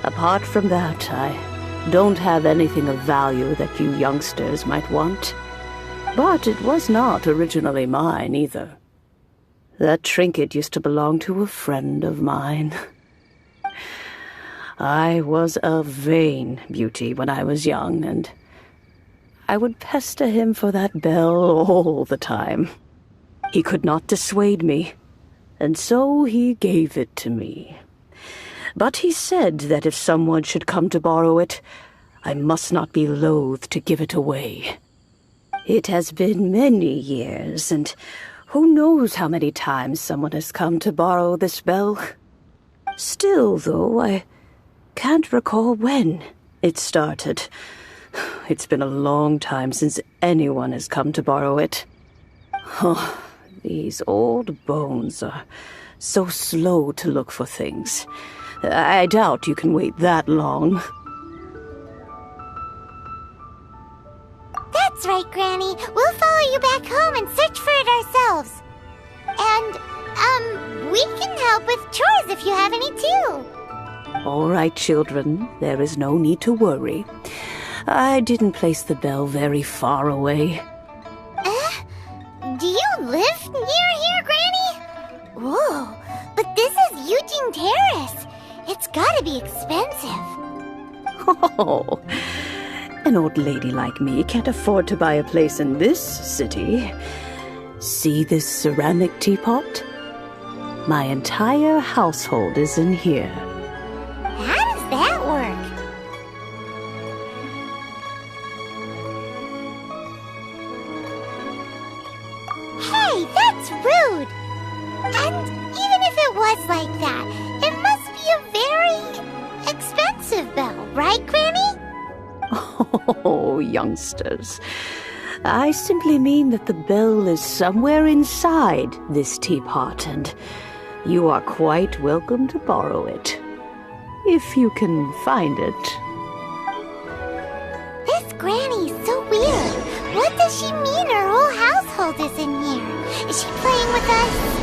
Apart from that, I don't have anything of value that you youngsters might want. But it was not originally mine, either. That trinket used to belong to a friend of mine. I was a vain beauty when I was young, and I would pester him for that bell all the time. He could not dissuade me, and so he gave it to me. But he said that if someone should come to borrow it, I must not be loath to give it away. It has been many years, and who knows how many times someone has come to borrow this bell. Still, though, I can't recall when it started. It's been a long time since anyone has come to borrow it. Oh, these old bones are so slow to look for things. I doubt you can wait that long. That's right, Granny. We'll follow you back home and search for it ourselves. And, we can help with chores if you have any too. All right, children. There is no need to worry. I didn't place the bell very far away. Do you live near here, Granny? Whoa, but this is Eugene Terrace. It's gotta be expensive. Oh, an old lady like me can't afford to buy a place in this city. See this ceramic teapot? My entire household is in here. How does that work? Hey, that's rude! And even if it was like that, it must be a very expensive bell, right, Granny? Oh, youngsters. I simply mean that the bell is somewhere inside this teapot, and you are quite welcome to borrow it. If you can find it. This Granny's so weird. What does she mean her whole household is in here? Is she playing with us?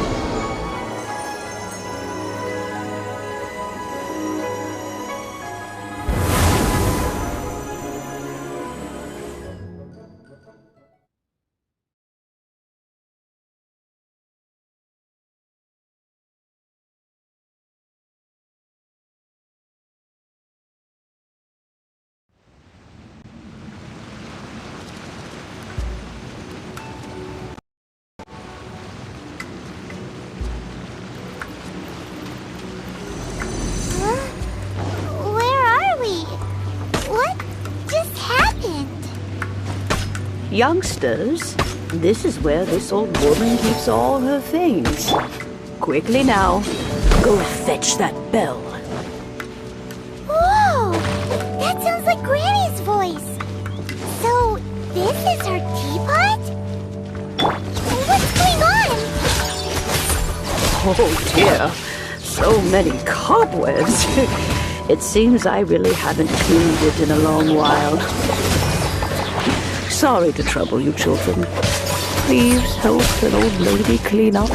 Youngsters, this is where this old woman keeps all her things. Quickly now, go fetch that bell. Whoa! That sounds like Granny's voice. So, this is her teapot? What's going on? Oh dear, so many cobwebs. It seems I really haven't cleaned it in a long while. Sorry to trouble you, children. Please help an old lady clean up.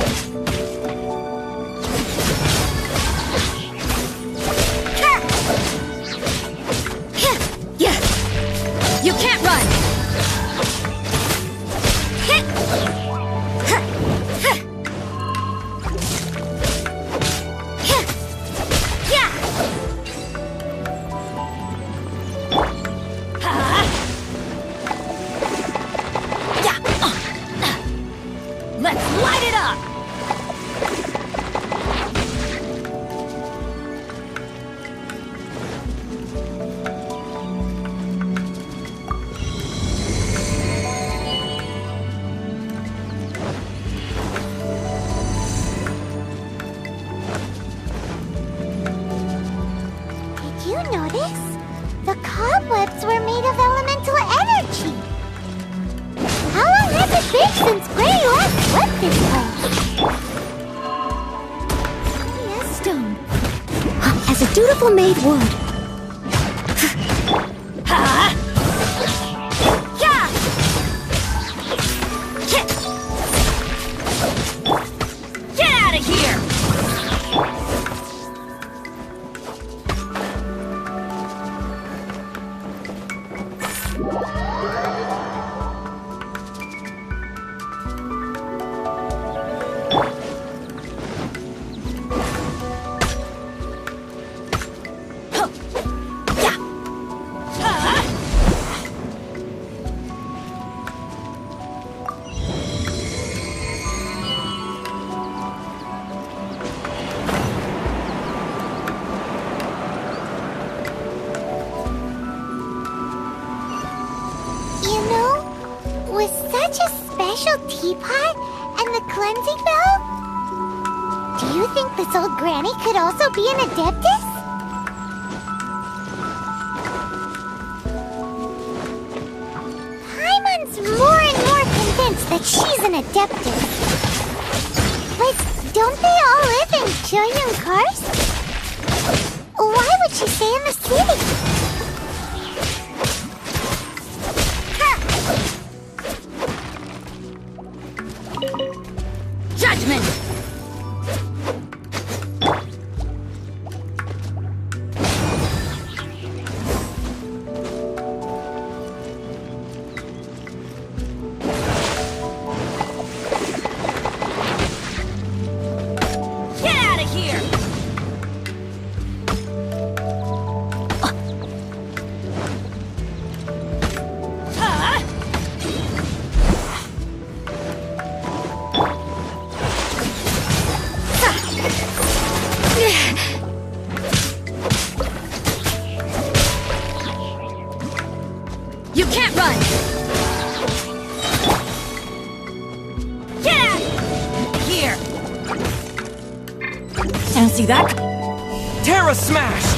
You can't run! Let's light it up! Did you notice? The cobwebs were made of elemental energy. How long has it been since Granny last left this place? Yes, stone. As a dutiful maid would. Get out of here! You know, with such a special teapot and the cleansing bell, do you think this old granny could also be an adeptus? Paimon's more and more convinced that she's an adeptus. But don't they all live in Choyun Karst? Why would she stay in the city? Judgment! Get out of here! You can't run! Get out! Here! Fancy that? Terra Smash!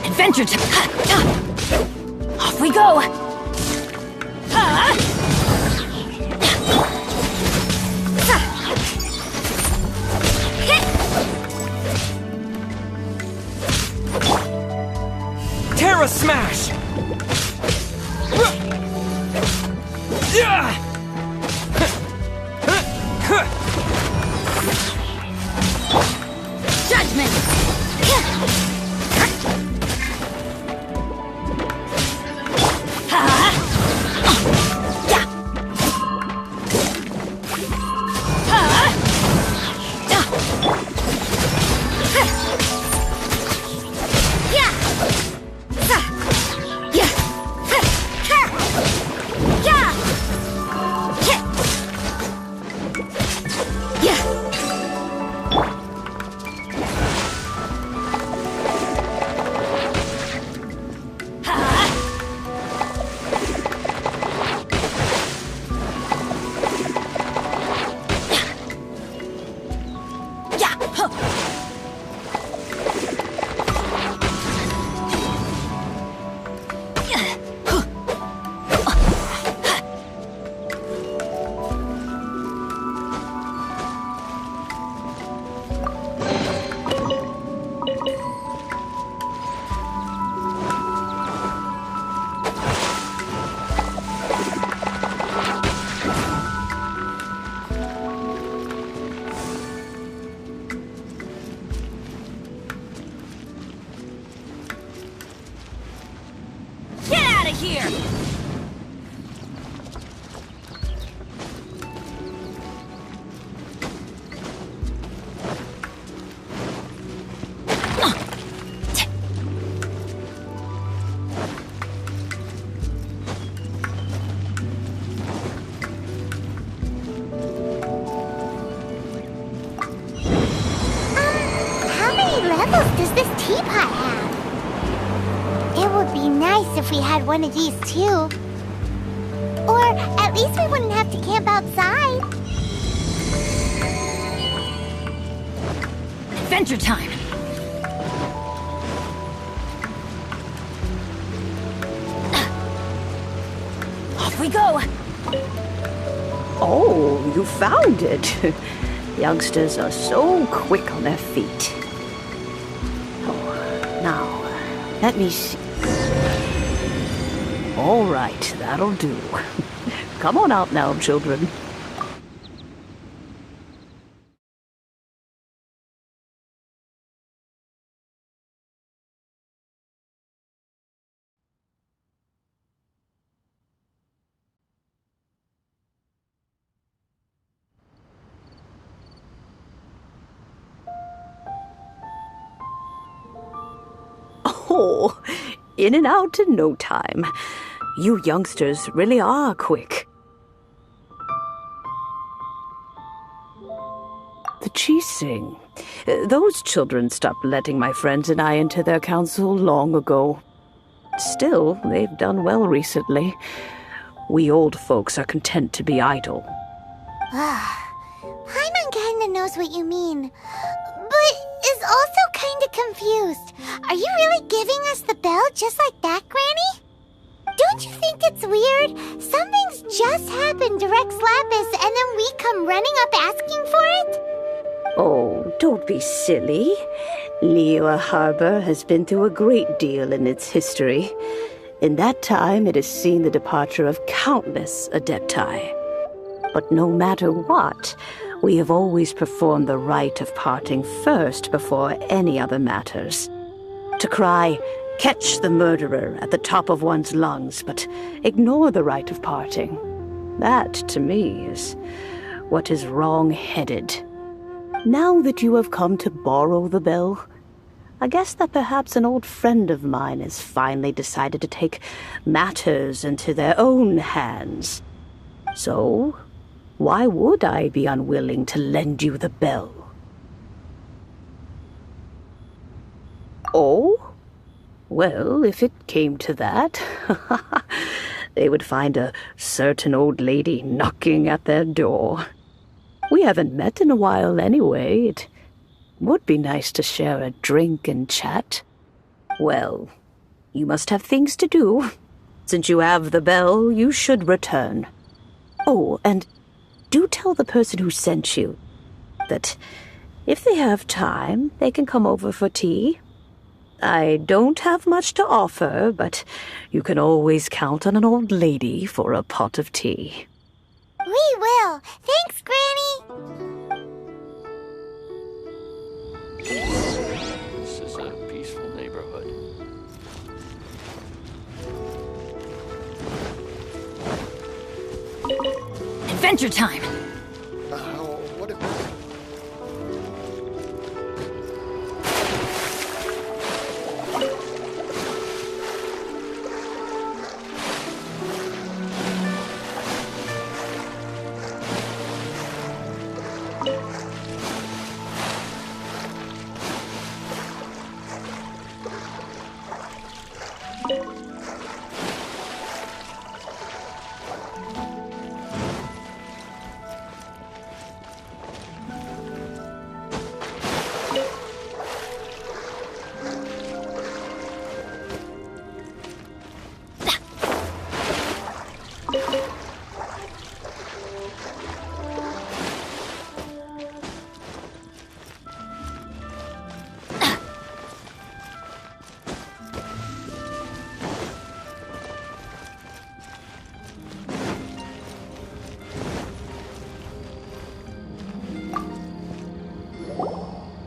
Adventure time! Off we go! Terra Smash! Judgment! Ha! Here! How many levels does this teapot have? It would be nice if we had one of these too. Or at least we wouldn't have to camp outside. Adventure time! Off we go! Oh, you found it. Youngsters are so quick on their feet. Oh, now, let me see. All right, that'll do. Come on out now, children. Oh, in and out in no time. You youngsters really are quick. The Chising. Those children stopped letting my friends and I into their council long ago. Still, they've done well recently. We old folks are content to be idle. Paimon kinda knows what you mean, but is also kinda confused. Are you really giving us the bell just like that, Granny? Don't you think it's weird? Something's just happened to Rex Lapis and then we come running up asking for it? Oh, don't be silly. Liyue Harbor has been through a great deal in its history. In that time, it has seen the departure of countless Adepti. But no matter what, we have always performed the rite of parting first before any other matters. To cry, "Catch the murderer," at the top of one's lungs, but ignore the rite of parting. That, to me, is what is wrong-headed. Now that you have come to borrow the bell, I guess that perhaps an old friend of mine has finally decided to take matters into their own hands. So, why would I be unwilling to lend you the bell? Oh? Well, if it came to that, they would find a certain old lady knocking at their door. We haven't met in a while anyway. It would be nice to share a drink and chat. Well, you must have things to do. Since you have the bell, you should return. Oh, and do tell the person who sent you that if they have time, they can come over for tea. I don't have much to offer, but you can always count on an old lady for a pot of tea. We will. Thanks, Granny. This is a peaceful neighborhood. Adventure time! What if...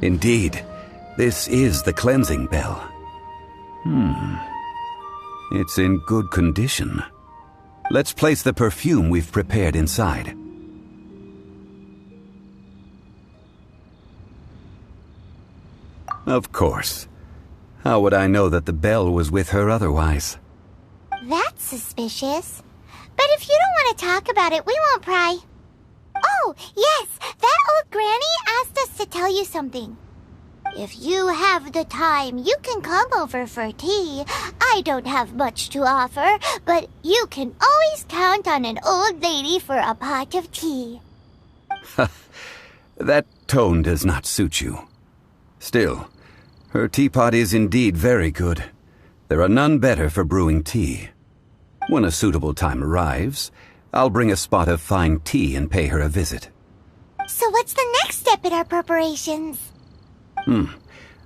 Indeed, this is the cleansing bell. It's in good condition. Let's place the perfume we've prepared inside. Of course. How would I know that the bell was with her otherwise? That's suspicious. But if you don't want to talk about it, we won't pry. Oh, yes, that old granny asked us to tell you something. If you have the time, you can come over for tea. I don't have much to offer, but you can always count on an old lady for a pot of tea. That tone does not suit you. Still, her teapot is indeed very good. There are none better for brewing tea. When a suitable time arrives, I'll bring a spot of fine tea and pay her a visit. So what's the next step in our preparations?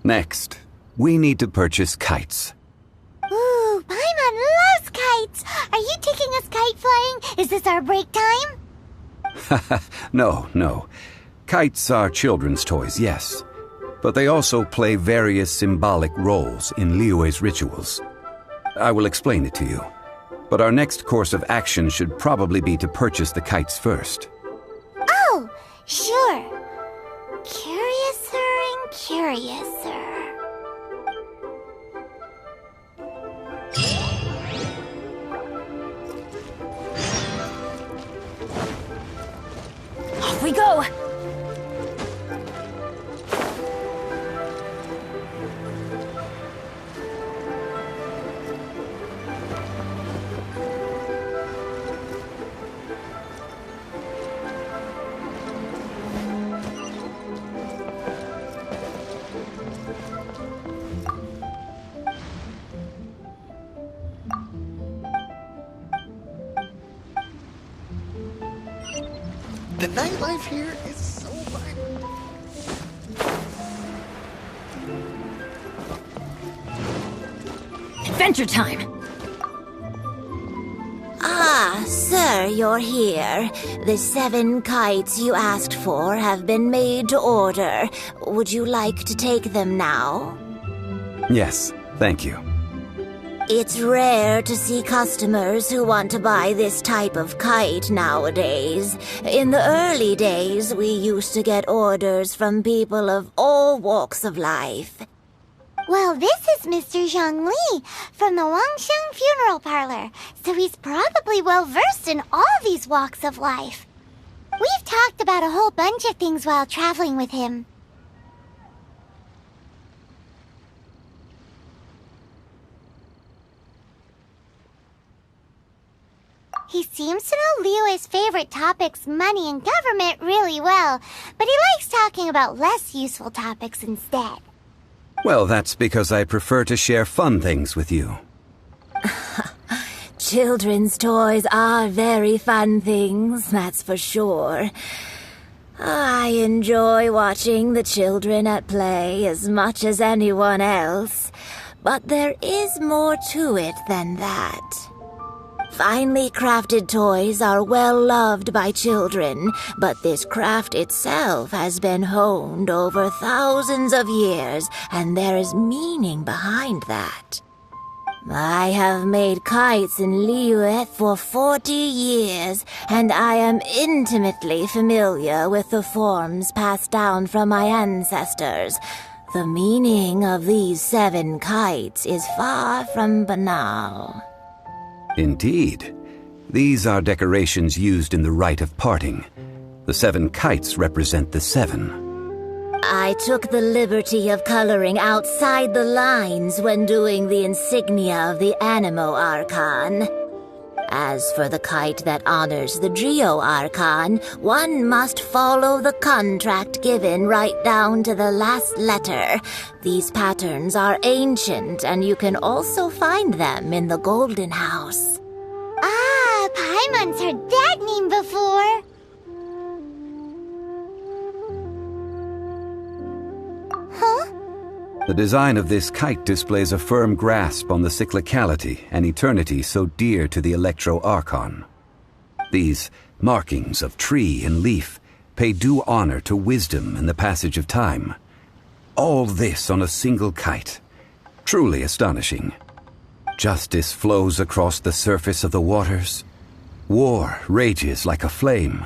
Next, we need to purchase kites. Ooh, Paimon loves kites! Are you taking us kite flying? Is this our break time? No. Kites are children's toys, yes. But they also play various symbolic roles in Liyue's rituals. I will explain it to you. But our next course of action should probably be to purchase the kites first. Oh, sure. Curiouser and curiouser. Off we go! The nightlife here is so vibrant. Adventure time! Ah, sir, you're here. The 7 kites you asked for have been made to order. Would you like to take them now? Yes, thank you. It's rare to see customers who want to buy this type of kite nowadays. In the early days, we used to get orders from people of all walks of life. Well, this is Mr. Zhongli from the Wangsheng Funeral Parlor, so he's probably well-versed in all these walks of life. We've talked about a whole bunch of things while traveling with him. He seems to know Liyue's favorite topics, money and government, really well, but he likes talking about less useful topics instead. Well, that's because I prefer to share fun things with you. Children's toys are very fun things, that's for sure. I enjoy watching the children at play as much as anyone else, but there is more to it than that. Finely crafted toys are well loved by children, but this craft itself has been honed over thousands of years, and there is meaning behind that. I have made kites in Liyue for 40 years, and I am intimately familiar with the forms passed down from my ancestors. The meaning of these 7 kites is far from banal. Indeed. These are decorations used in the rite of parting. The 7 kites represent the 7. I took the liberty of coloring outside the lines when doing the insignia of the Animo Archon. As for the kite that honors the Geo Archon, one must follow the contract given right down to the last letter. These patterns are ancient, and you can also find them in the Golden House. Ah, Paimon's heard that name before. Huh? The design of this kite displays a firm grasp on the cyclicality and eternity so dear to the Electro Archon. These markings of tree and leaf pay due honor to wisdom and the passage of time. All this on a single kite. Truly astonishing. Justice flows across the surface of the waters. War rages like a flame.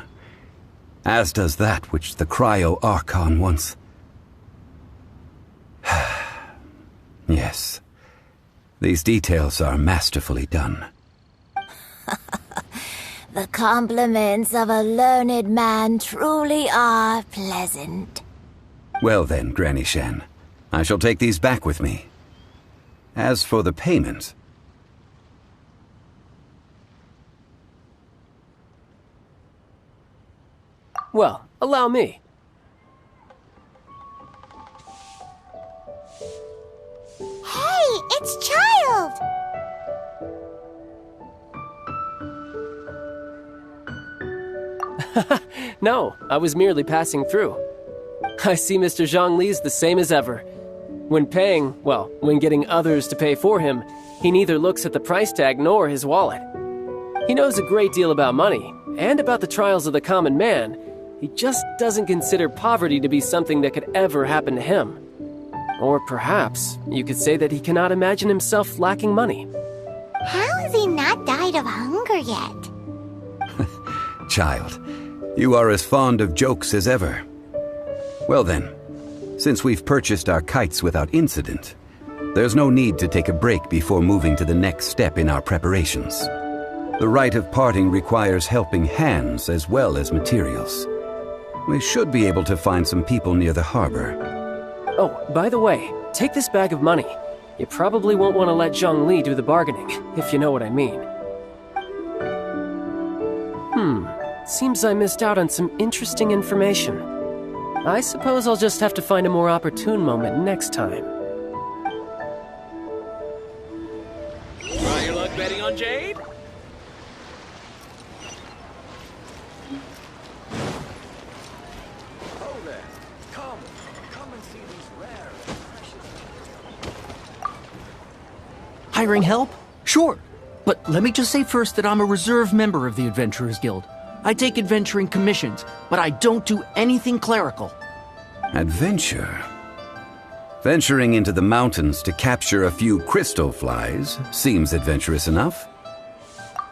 As does that which the Cryo-Archon once... Yes. These details are masterfully done. The compliments of a learned man truly are pleasant. Well then, Granny Shan, I shall take these back with me. As for the payment... Well, allow me. Hey, it's Child! No, I was merely passing through. I see Mr. Zhongli's the same as ever. When paying, well, when getting others to pay for him, he neither looks at the price tag nor his wallet. He knows a great deal about money, and about the trials of the common man. He just doesn't consider poverty to be something that could ever happen to him. Or perhaps you could say that he cannot imagine himself lacking money. How has he not died of hunger yet? Child, you are as fond of jokes as ever. Well then, since we've purchased our kites without incident, there's no need to take a break before moving to the next step in our preparations. The rite of parting requires helping hands as well as materials. We should be able to find some people near the harbor. Oh, by the way, take this bag of money. You probably won't want to let Zhongli do the bargaining, if you know what I mean. Seems I missed out on some interesting information. I suppose I'll just have to find a more opportune moment next time. Try your luck betting on Jade? Oh there. Come and see these rare and precious... Hiring help? Sure. But let me just say first that I'm a reserve member of the Adventurers Guild. I take adventuring commissions, but I don't do anything clerical. Adventure? Venturing into the mountains to capture a few crystal flies seems adventurous enough.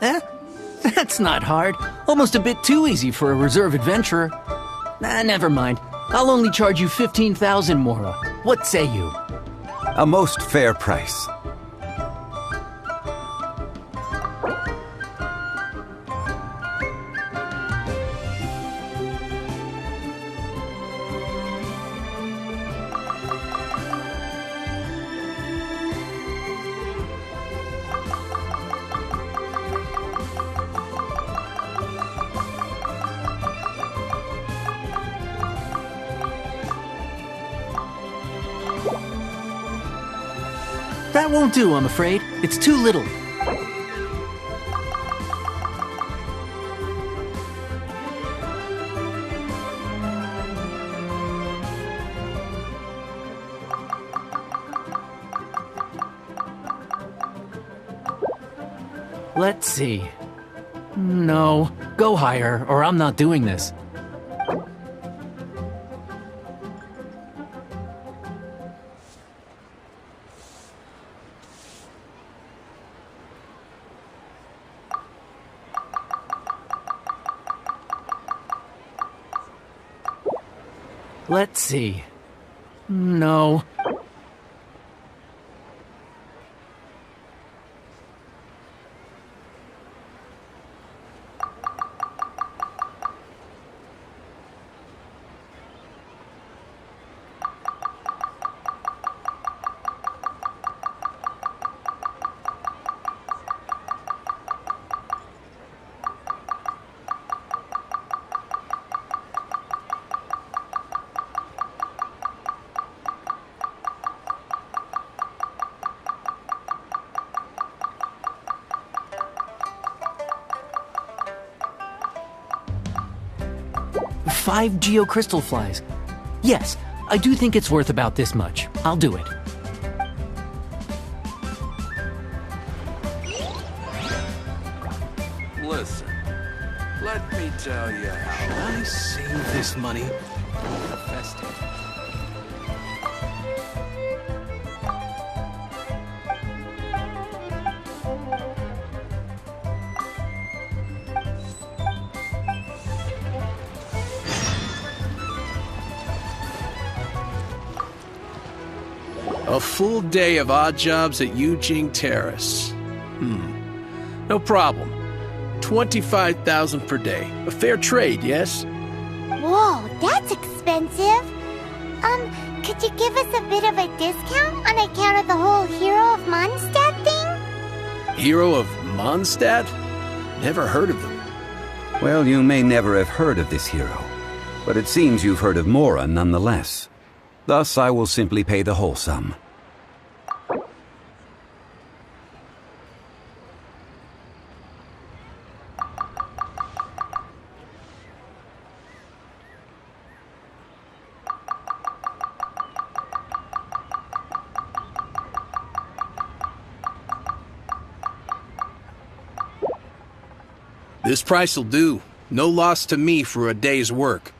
That's not hard. Almost a bit too easy for a reserve adventurer. Never mind. I'll only charge you 15,000 Mora. What say you? A most fair price. That won't do, I'm afraid. It's too little. Let's see. No, go higher, or I'm not doing this. Let's see. No. Five geocrystal flies. Yes, I do think it's worth about this much. I'll do it. Listen, let me tell you how I save this money. Festive. A full day of odd jobs at Eugene Terrace. No problem. 25,000 per day. A fair trade, yes? Whoa, that's expensive. Could you give us a bit of a discount on account of the whole Hero of Mondstadt thing? Hero of Mondstadt? Never heard of them. Well, you may never have heard of this hero, but it seems you've heard of Mora nonetheless. Thus, I will simply pay the whole sum. This price'll do. No loss to me for a day's work.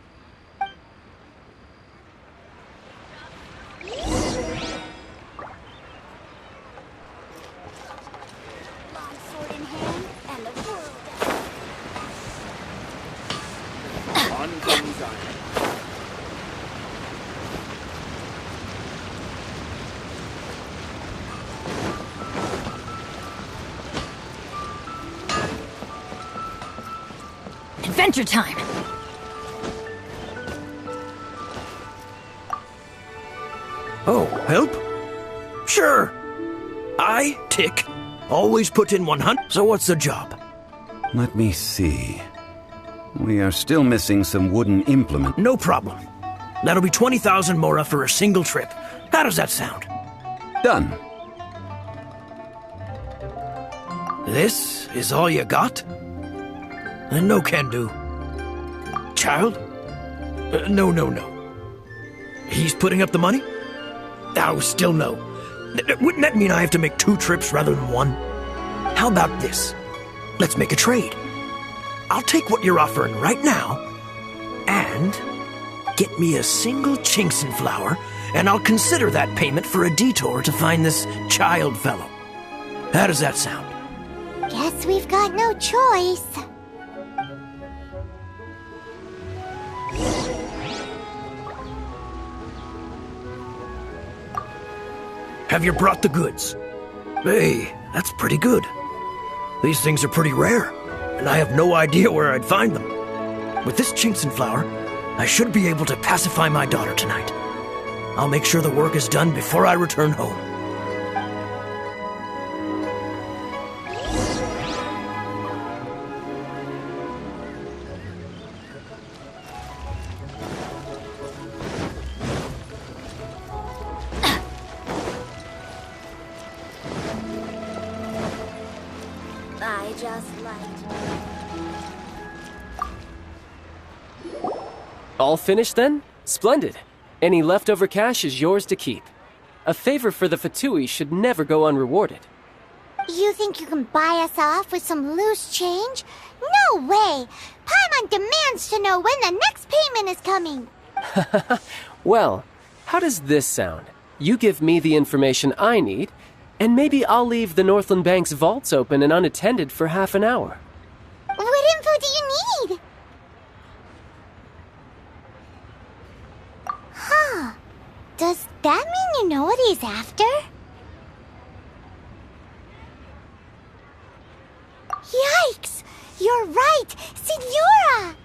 Adventure time! Oh, help? Sure. I, Tick, always put in 100, so what's the job? Let me see. We are still missing some wooden implement. No problem. That'll be 20,000 Mora for a single trip. How does that sound? Done. This is all you got? No can do. Child? No. He's putting up the money? Oh, still no. Wouldn't that mean I have to make 2 trips rather than 1? How about this? Let's make a trade. I'll take what you're offering right now, and get me a single Chinxin flower, and I'll consider that payment for a detour to find this child fellow. How does that sound? Guess we've got no choice. Have you brought the goods? Hey, that's pretty good. These things are pretty rare, and I have no idea where I'd find them. With this Chinxin flower, I should be able to pacify my daughter tonight. I'll make sure the work is done before I return home. I just liked. All finished then? Splendid. Any leftover cash is yours to keep. A favor for the Fatui should never go unrewarded. You think you can buy us off with some loose change? No way! Paimon demands to know when the next payment is coming! Well, how does this sound? You give me the information I need, and maybe I'll leave the Northland Bank's vaults open and unattended for half an hour. What info do you need? Huh. Does that mean you know what he's after? Yikes! You're right! Signora!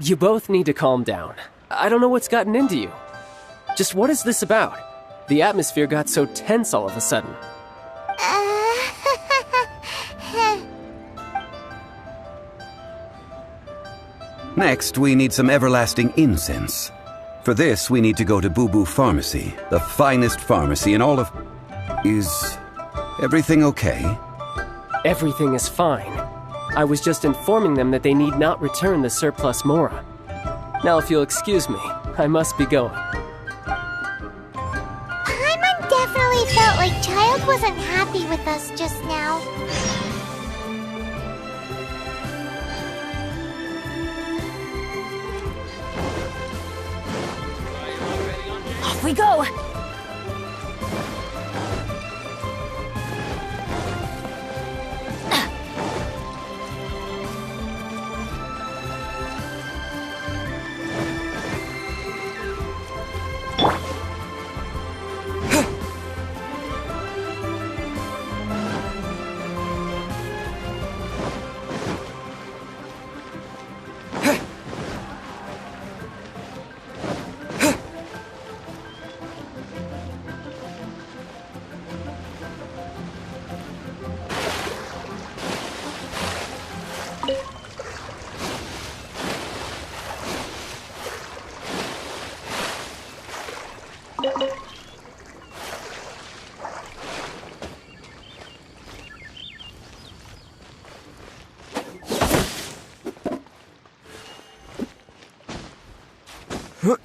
You both need to calm down. I don't know what's gotten into you. Just what is this about? The atmosphere got so tense all of a sudden. Next, we need some everlasting incense. For this, we need to go to Boo Boo Pharmacy, the finest pharmacy in all of... Is everything okay? Everything is fine. I was just informing them that they need not return the surplus Mora. Now, if you'll excuse me, I must be going. Paimon definitely felt like Child wasn't happy with us just now. Off we go! The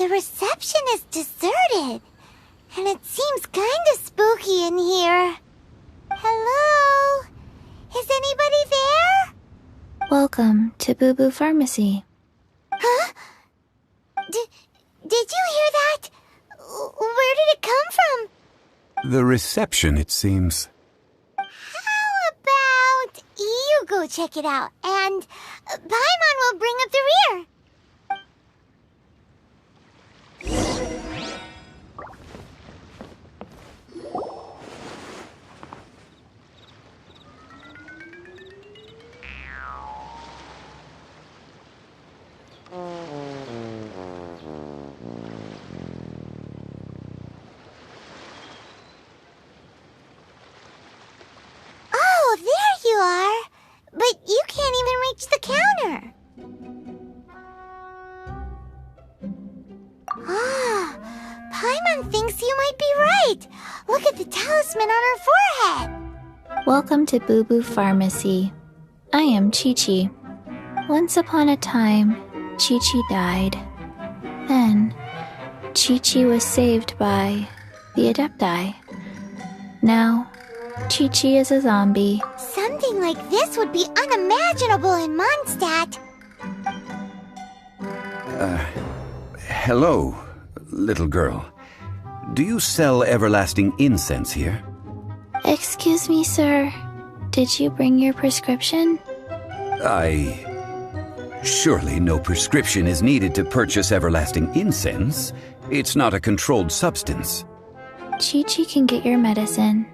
reception is deserted, and it seems kinda spooky in here. Hello? Is anybody there? Welcome to Boo Boo Pharmacy. Huh? Did you hear that? Where did it come from? The reception, it seems. How about you go check it out, and Paimon will bring up the rear. Oh, there you are. But you can't even reach the counter. Paimon thinks you might be right. Look at the talisman on her forehead. Welcome to Boo Boo Pharmacy. I am Chi-Chi. Once upon a time, Chi-Chi died. Then, Chi-Chi was saved by the Adepti. Now, Chi-Chi is a zombie. Something like this would be unimaginable in Mondstadt. Hello, little girl. Do you sell everlasting incense here? Excuse me, sir. Did you bring your prescription? Surely no prescription is needed to purchase everlasting incense. It's not a controlled substance. Chi-Chi can get your medicine,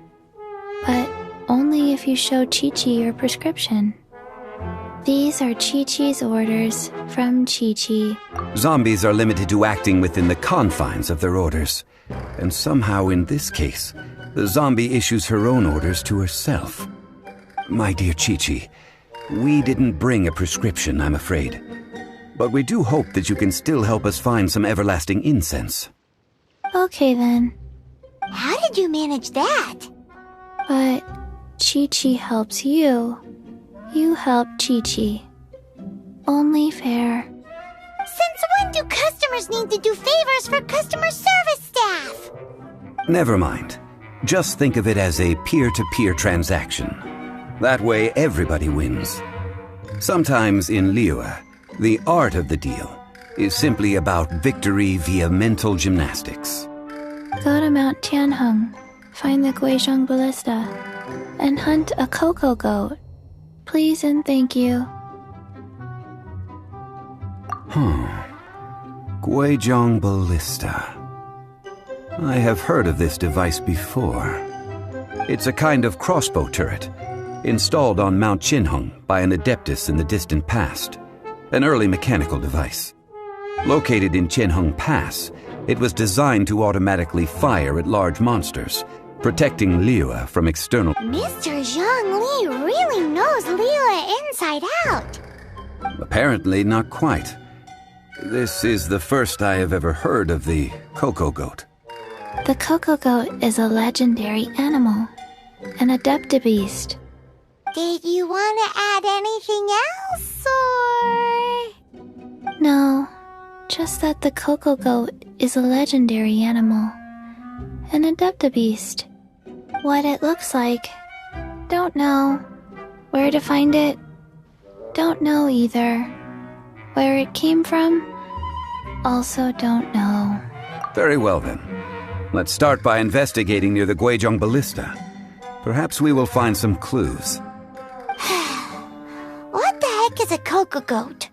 but only if you show Chi-Chi your prescription. These are Chi-Chi's orders from Chi-Chi. Zombies are limited to acting within the confines of their orders. And somehow in this case, the zombie issues her own orders to herself. My dear Chi-Chi, we didn't bring a prescription, I'm afraid. But we do hope that you can still help us find some everlasting incense. Okay then. How did you manage that? But Chi-Chi helps you. You help Chi-Chi. Only fair. Since when do customers need to do favors for customer service staff? Never mind. Just think of it as a peer-to-peer transaction. That way everybody wins. Sometimes in Liyue, the art of the deal is simply about victory via mental gymnastics. Go to Mount Tianheng, find the Guizhong Ballista, and hunt a cocoa goat. Please and thank you. Guizhong Ballista. I have heard of this device before. It's a kind of crossbow turret, installed on Mount Qinheng by an adeptus in the distant past. An early mechanical device. Located in Qinheng Pass, it was designed to automatically fire at large monsters, protecting Liyue from external... Mr. Zhongli really knows Liyue inside out. Apparently not quite. This is the first I have ever heard of the cocoa goat. The cocoa goat is a legendary animal, an adeptabeast. Did you want to add anything else, or...? No, just that the cocoa goat is a legendary animal, an adeptabeast. What it looks like, don't know. Where to find it, don't know either. Where it came from, also don't know. Very well then. Let's start by investigating near the Guizhong Ballista. Perhaps we will find some clues. What the heck is a cocoa goat?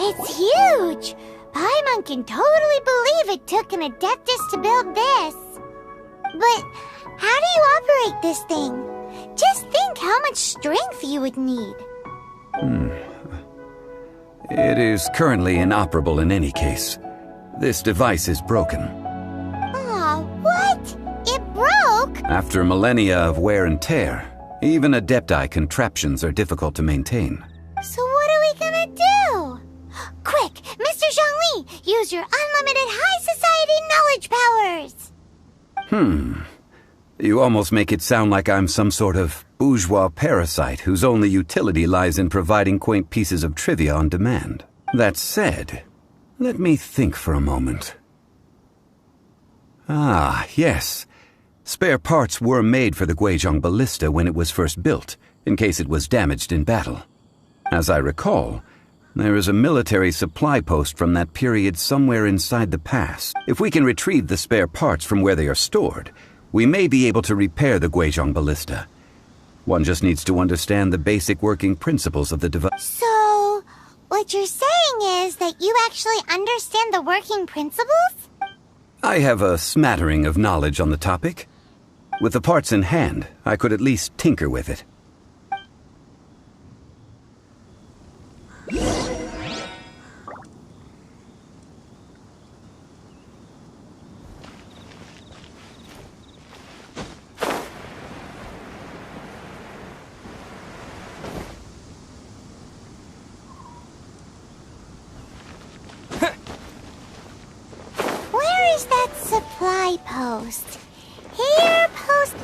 It's huge! Paimon can totally believe it took an Adeptus to build this. But how do you operate this thing? Just think how much strength you would need. It is currently inoperable in any case. This device is broken. Aw, what? It broke? After millennia of wear and tear, even Adepti contraptions are difficult to maintain. So what are we gonna do? Quick, Mr. Zhongli, use your unlimited high society knowledge powers! You almost make it sound like I'm some sort of bourgeois parasite whose only utility lies in providing quaint pieces of trivia on demand. That said, let me think for a moment. Ah, yes. Spare parts were made for the Guizhong ballista when it was first built, in case it was damaged in battle. As I recall, there is a military supply post from that period somewhere inside the pass. If we can retrieve the spare parts from where they are stored, we may be able to repair the Guizhong ballista. One just needs to understand the basic working principles of the device. So, what you're saying is that you actually understand the working principles? I have a smattering of knowledge on the topic. With the parts in hand, I could at least tinker with it. Where is that supply post? Here, post...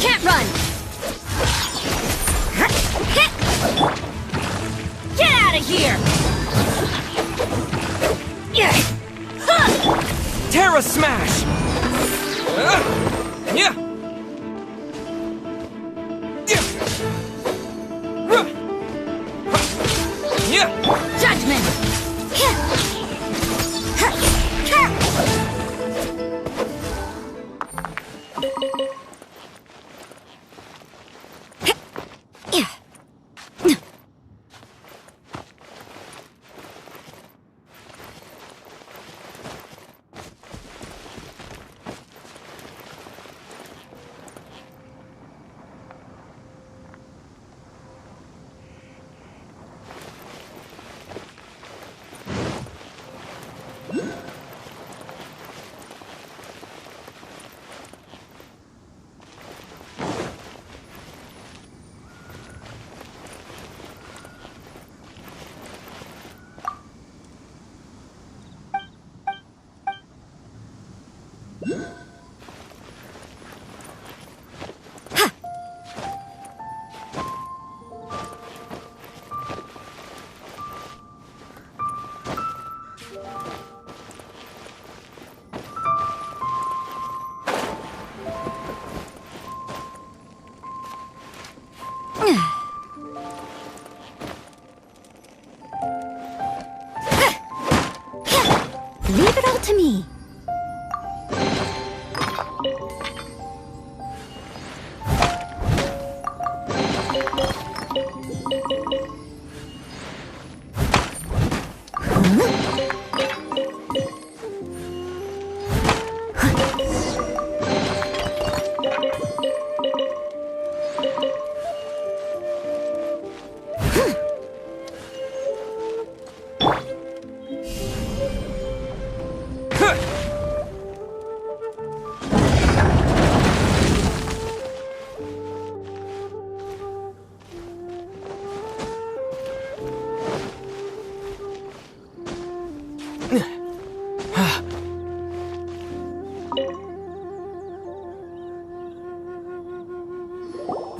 can't run! Get out of here! Terra Smash! Yeah! Judgment! Leave it all to me.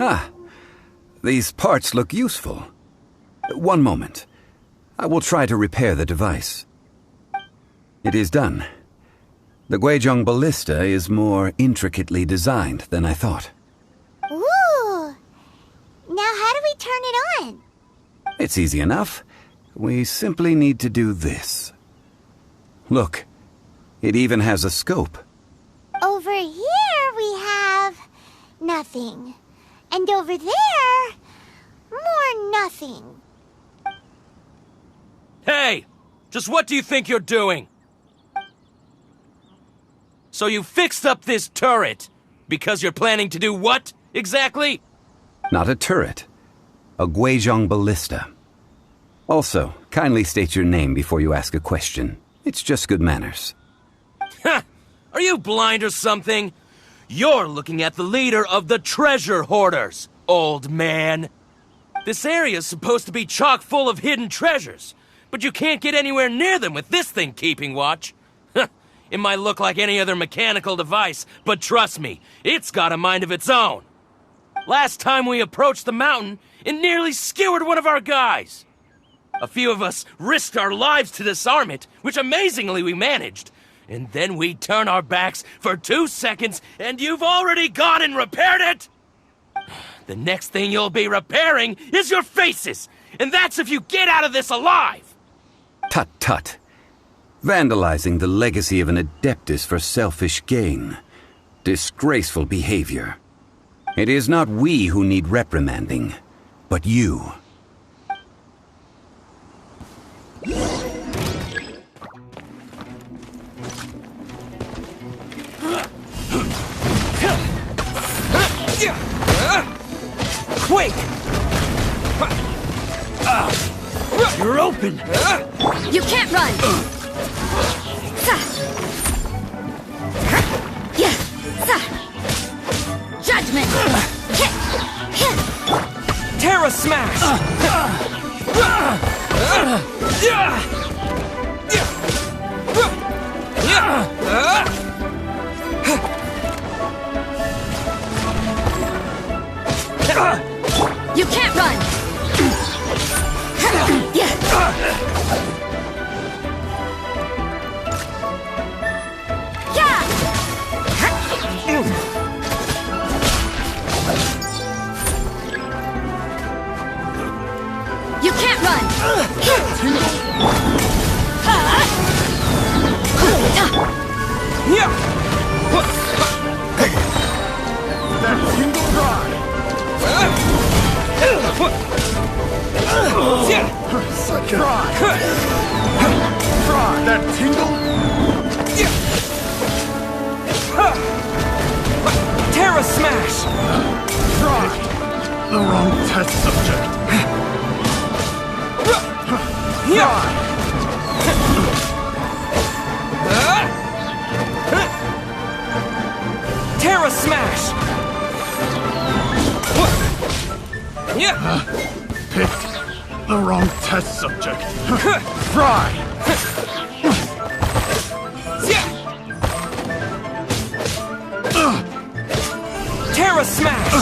Ah, these parts look useful. One moment. I will try to repair the device. It is done. The Guizhong ballista is more intricately designed than I thought. Ooh! Now how do we turn it on? It's easy enough. We simply need to do this. Look, it even has a scope. Over here we have nothing. And over there, more nothing. Hey! Just what do you think you're doing? So you fixed up this turret because you're planning to do what, exactly? Not a turret. A Guizhong ballista. Also, kindly state your name before you ask a question. It's just good manners. Ha! Are you blind or something? You're looking at the leader of the treasure hoarders, old man. This area's supposed to be chock full of hidden treasures, but you can't get anywhere near them with this thing keeping watch. It might look like any other mechanical device, but trust me, it's got a mind of its own. Last time we approached the mountain, it nearly skewered one of our guys. A few of us risked our lives to disarm it, which amazingly we managed. And then we turn our backs for 2 seconds, and you've already gone and repaired it! The next thing you'll be repairing is your faces! And that's if you get out of this alive! Tut tut. Vandalizing the legacy of an adeptus for selfish gain. Disgraceful behavior. It is not we who need reprimanding, but you. Quick! You're open! You can't run! Judgment! Terra Smash! You can't run! That tingle cry! Such a try! Try that tingle! Terra Smash! Try! The wrong test subject! Try! Terra Smash! Picked the wrong test subject! Try! Terra Smash!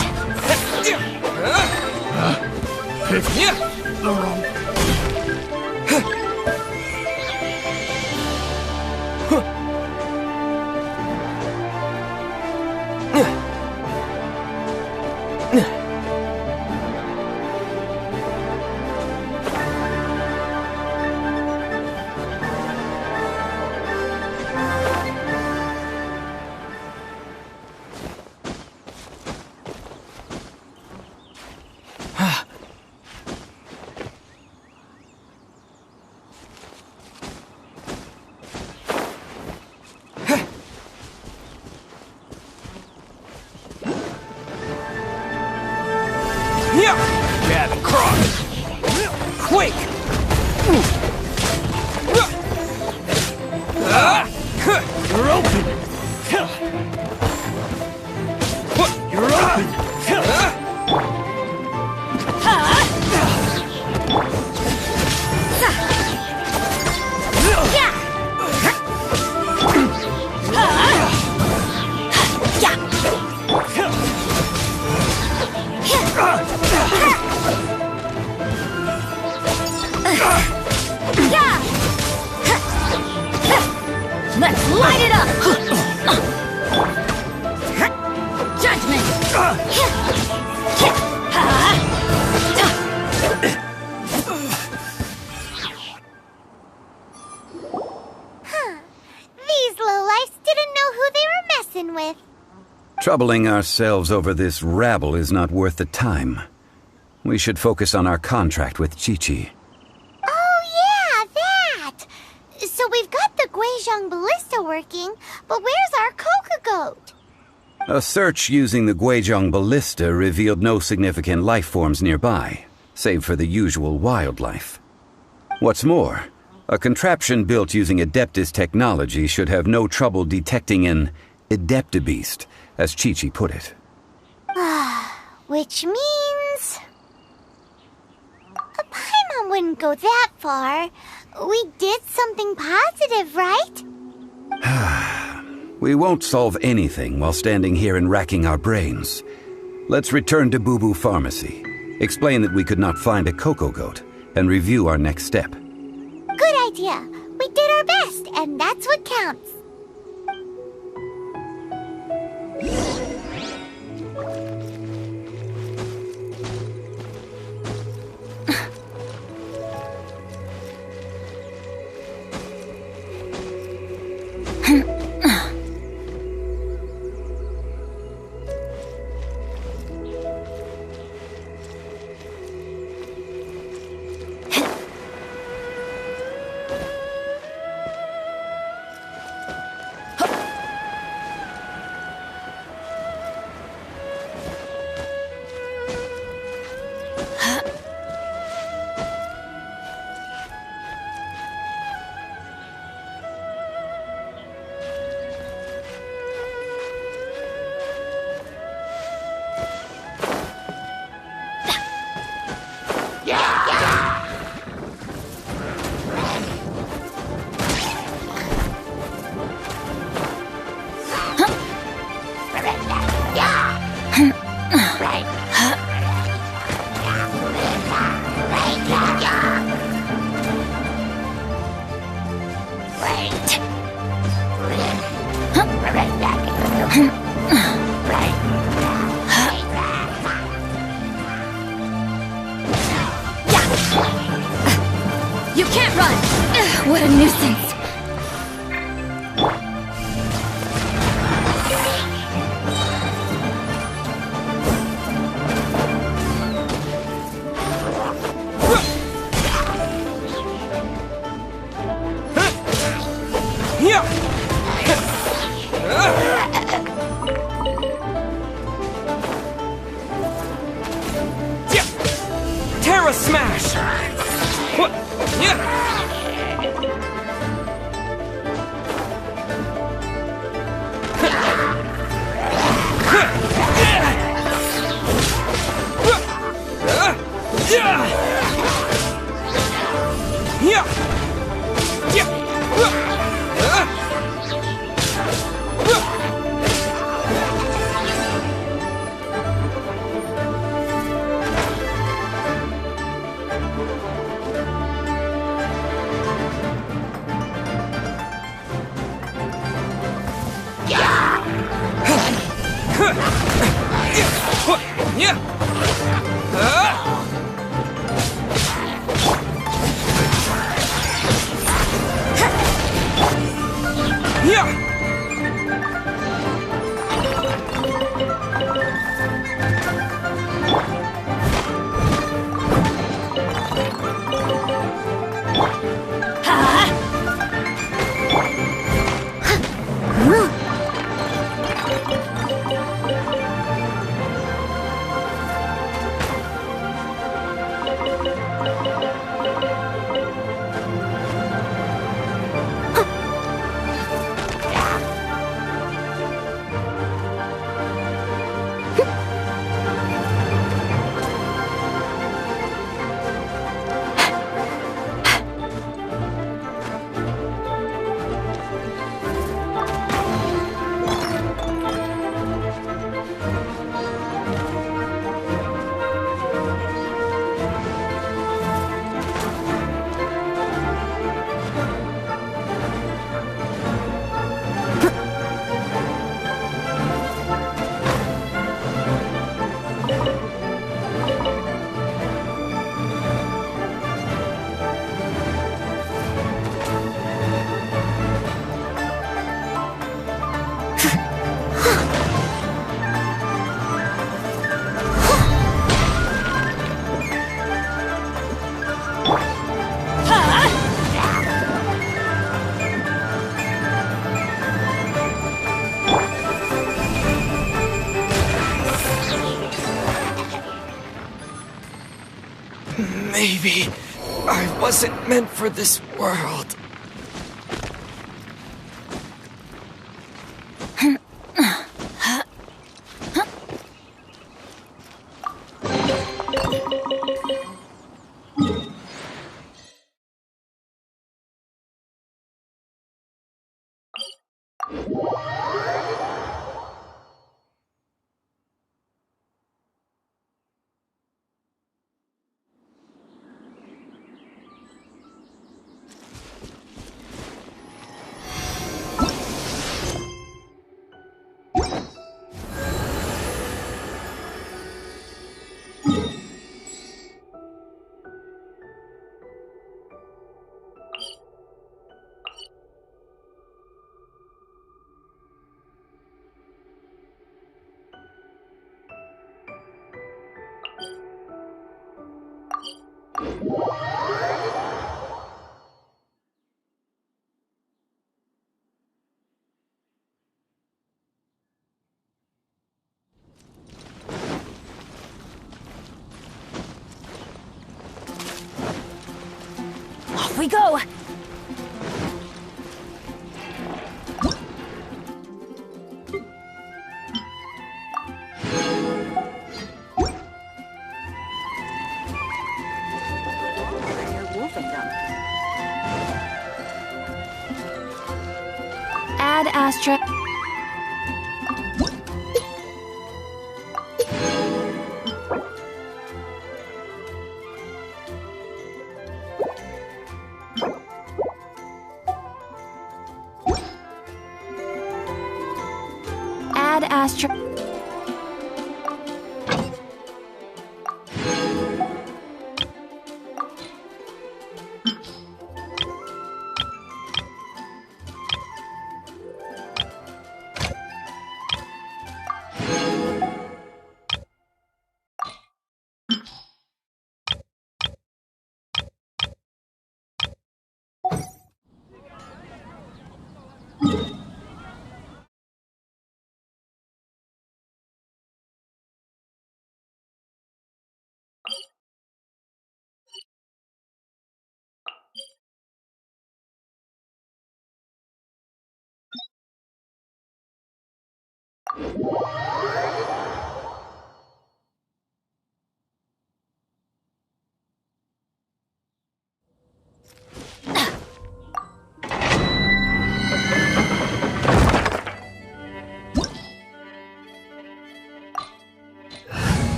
Picked the wrong... Jab and cross! Quake! You're open! You're open! Let's light it up! Judgment! These lowlifes didn't know who they were messing with. Troubling ourselves over this rabble is not worth the time. We should focus on our contract with Chi-Chi. Oh yeah, that! So we've got the Guizhong ballista working, but where's our Coca Goat? A search using the Guizhong ballista revealed no significant life forms nearby, save for the usual wildlife. What's more, a contraption built using Adeptus technology should have no trouble detecting an Adeptabeast, as Chi-Chi put it. Which means... Paimon wouldn't go that far. We did something positive, right? We won't solve anything while standing here and racking our brains. Let's return to Boo Boo Pharmacy, explain that we could not find a Coco Goat, and review our next step. Good idea. We did our best, and that's what counts. Maybe I wasn't meant for this world. Off we go! Add Astra. Add Astra.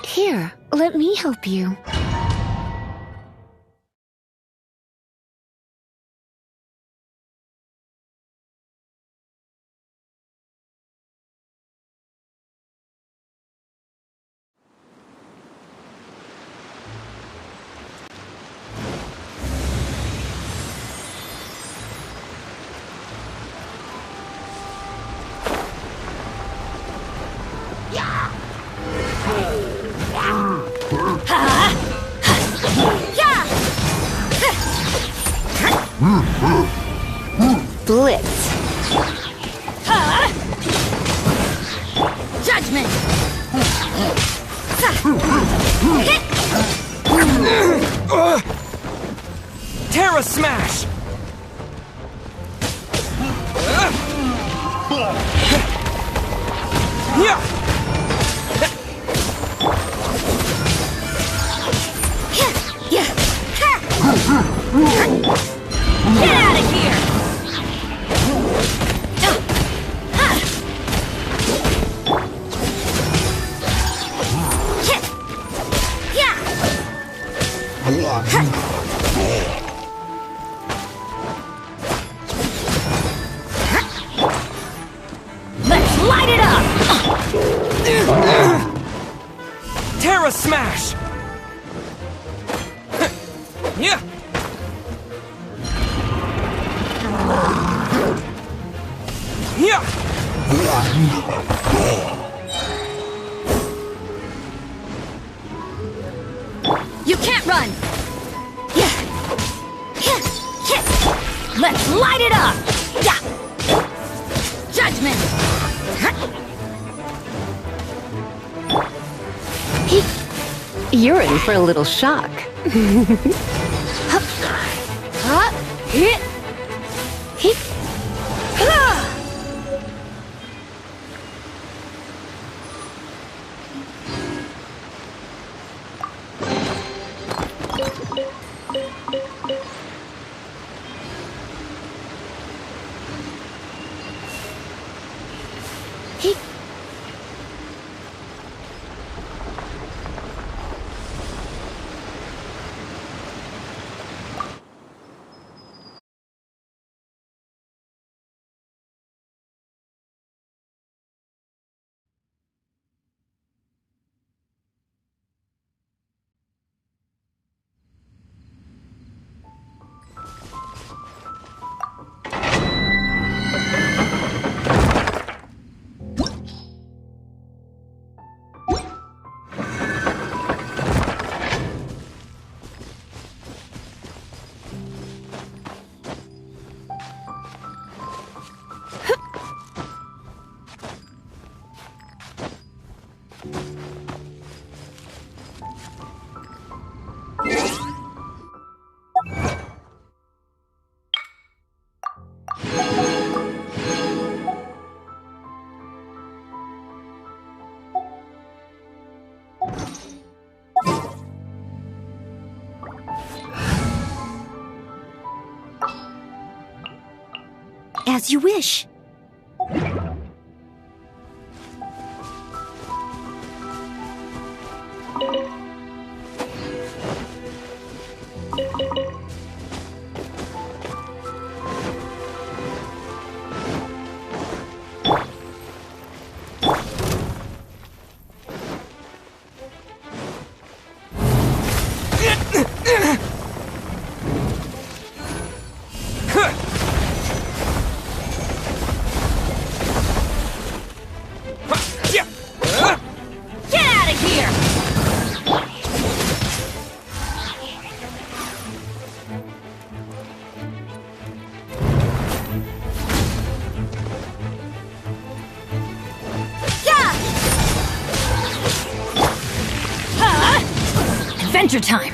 Here, let me help you. Blitz. Judgment. Terra Smash! Get out of here! Let's light it up! Terra Smash! Yeah! Yeah! You can't run! Let's light it up! Judgment! You're in for a little shock. As you wish. Adventure time!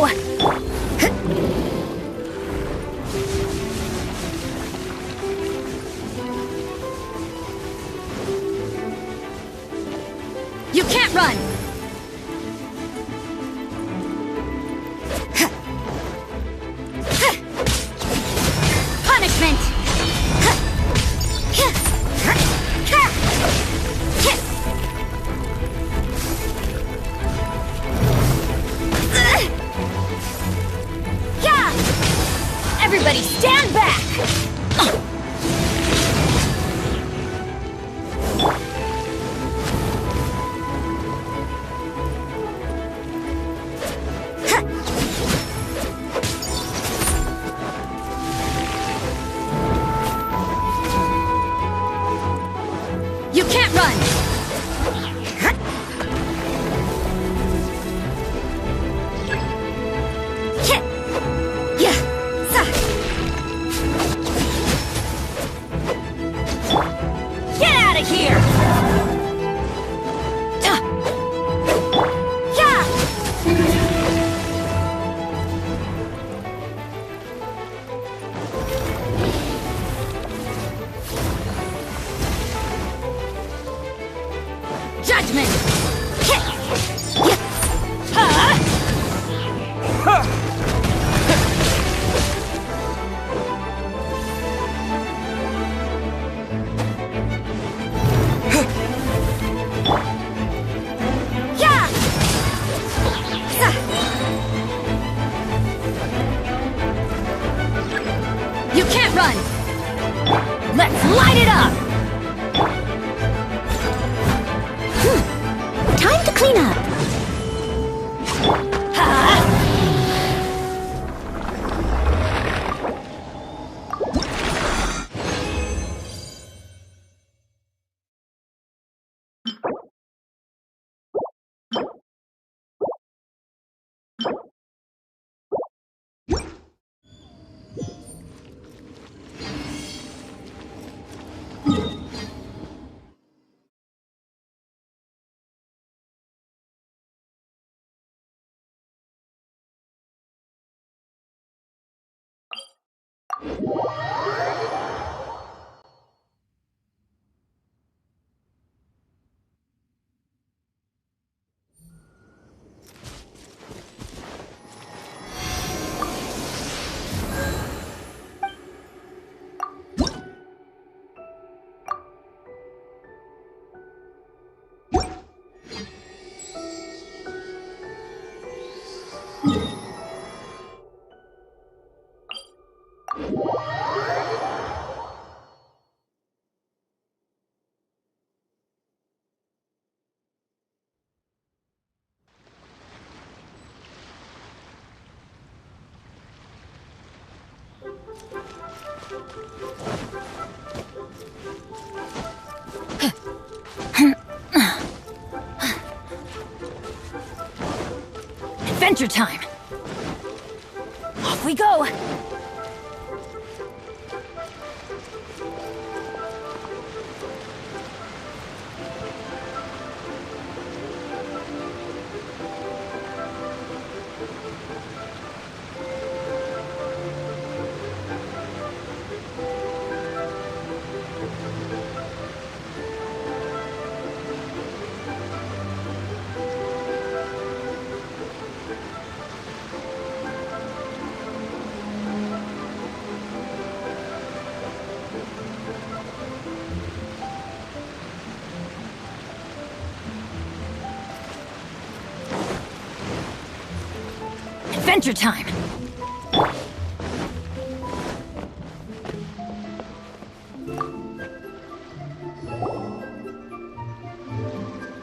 go! You can't run! Punishment! Everybody stand back! You can't run! Get out of here! Judgment! You can't run! Let's light it up! Time to clean up. Adventure time! Off we go! Adventure time!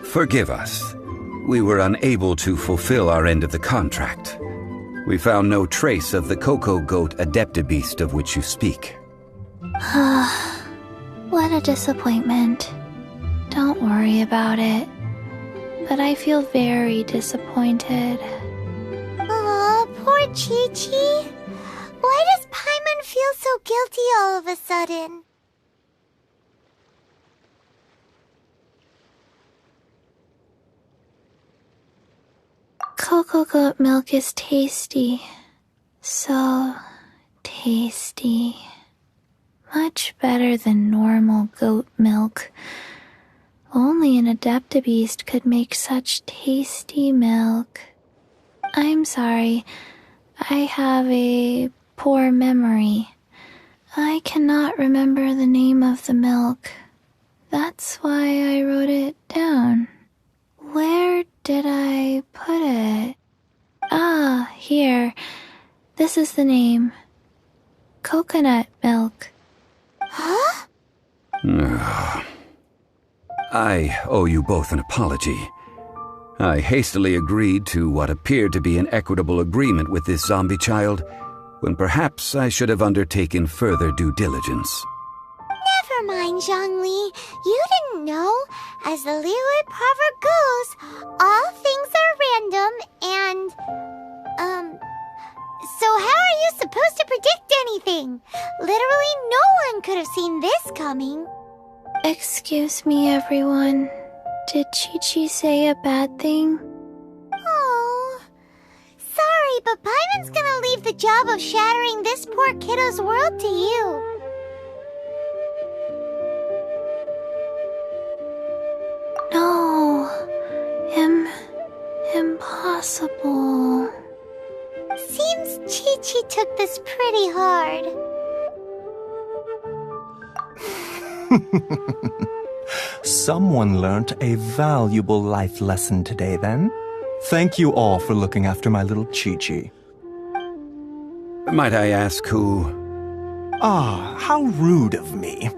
Forgive us. We were unable to fulfill our end of the contract. We found no trace of the Cocoa Goat Adeptibeast of which you speak. What a disappointment. Don't worry about it. But I feel very disappointed. Aw, poor Chi-Chi. Why does Paimon feel so guilty all of a sudden? Cocoa goat milk is tasty. So tasty. Much better than normal goat milk. Only an Adeptabeast could make such tasty milk. I'm sorry. I have a poor memory. I cannot remember the name of the milk. That's why I wrote it down. Where did I put it? Ah, here. This is the name. Coconut milk. Huh? I owe you both an apology. I hastily agreed to what appeared to be an equitable agreement with this zombie child, when perhaps I should have undertaken further due diligence. Never mind, Zhongli. You didn't know. As the Liyue proverb goes, all things are random and, so how are you supposed to predict anything? Literally no one could have seen this coming. Excuse me, everyone. Did Chi-Chi say a bad thing? Oh, sorry, but Paimon's gonna leave the job of shattering this poor kiddo's world to you. No. Impossible. Seems Chi-Chi took this pretty hard. Someone learnt a valuable life lesson today, then. Thank you all for looking after my little Chi-Chi. Might I ask who? Ah, how rude of me.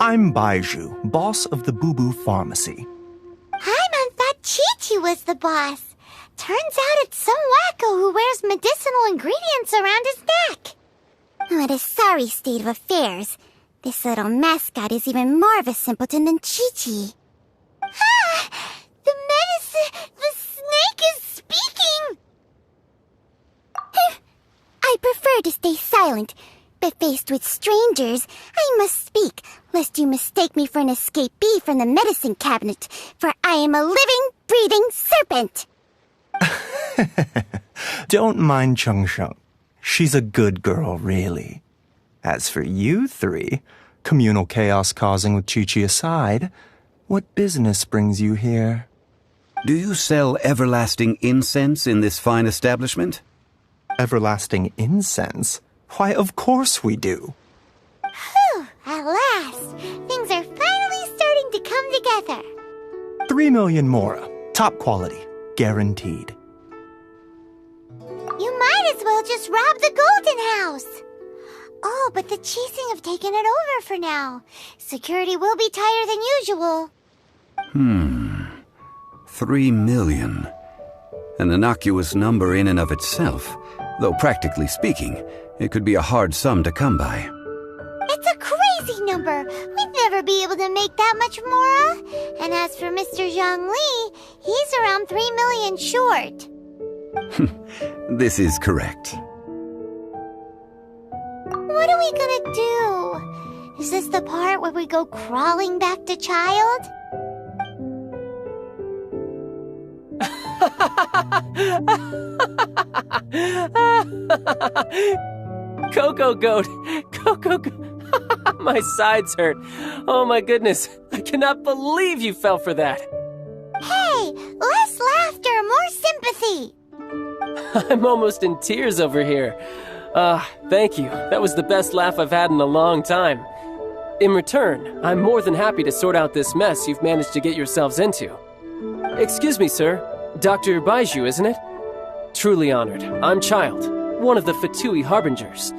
I'm Baiju, boss of the Boo Boo Pharmacy. Paimon thought Chi-Chi was the boss. Turns out it's some wacko who wears medicinal ingredients around his neck. What a sorry state of affairs. This little mascot is even more of a simpleton than Chi-Chi. Ah! The snake is speaking! I prefer to stay silent, but faced with strangers, I must speak, lest you mistake me for an escapee from the medicine cabinet, for I am a living, breathing serpent! Don't mind Chung Sheng. She's a good girl, really. As for you three, communal chaos causing with Chi-Chi aside, what business brings you here? Do you sell everlasting incense in this fine establishment? Everlasting incense? Why, of course we do. Whew, at last, things are finally starting to come together. 3 million mora, top quality, guaranteed. You might as well just rob the Golden House. Oh, but the chasing have taken it over for now. Security will be tighter than usual. 3 million. An innocuous number in and of itself, though practically speaking, it could be a hard sum to come by. It's a crazy number. We'd never be able to make that much mora. And as for Mr. Zhongli, he's around 3 million short. This is correct. What are we gonna do? Is this the part where we go crawling back to child? Cocoa goat! Cocoa goat! My sides hurt. Oh my goodness. I cannot believe you fell for that. Hey, less laughter, more sympathy. I'm almost in tears over here. Thank you. That was the best laugh I've had in a long time. In return, I'm more than happy to sort out this mess you've managed to get yourselves into. Excuse me, sir. Dr. Baiju, isn't it? Truly honored. I'm Child, one of the Fatui Harbingers.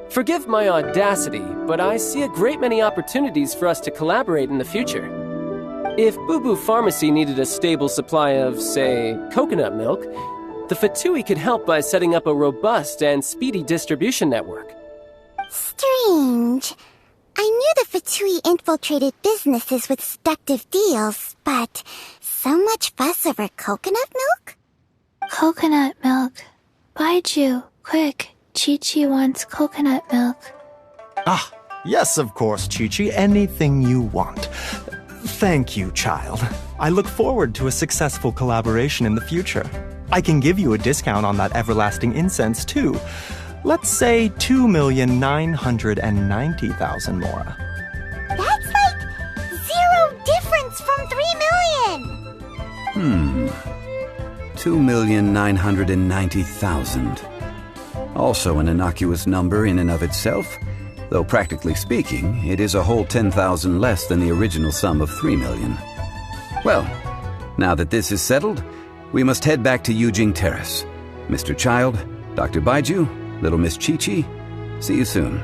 Forgive my audacity, but I see a great many opportunities for us to collaborate in the future. If Boo Boo Pharmacy needed a stable supply of, say, coconut milk, the Fatui could help by setting up a robust and speedy distribution network. Strange. I knew the Fatui infiltrated businesses with seductive deals, but so much fuss over coconut milk? Coconut milk. Baiju, quick. Chi-Chi wants coconut milk. Ah, yes, of course, Chi-Chi. Anything you want. Thank you, child. I look forward to a successful collaboration in the future. I can give you a discount on that everlasting incense, too. Let's say 2,990,000 Mora. That's like 0 difference from 3 million! 2,990,000. Also an innocuous number in and of itself, though practically speaking, it is a whole 10,000 less than the original sum of 3 million. Well, now that this is settled, we must head back to Yujing Terrace. Mr. Child, Dr. Baiju, Little Miss Chi-Chi, see you soon.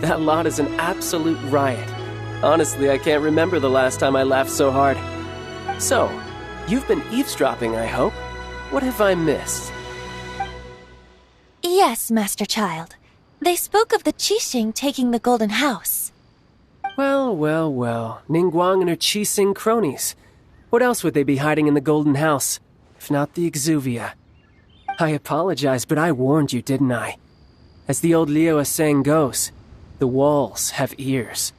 That lot is an absolute riot. Honestly, I can't remember the last time I laughed so hard. So, you've been eavesdropping, I hope. What have I missed? Yes, Master Child. They spoke of the Qixing taking the Golden House. Well, well, well. Ningguang and her Qixing cronies. What else would they be hiding in the Golden House, if not the Exuvia? I apologize, but I warned you, didn't I? As the old Liu saying goes, the walls have ears.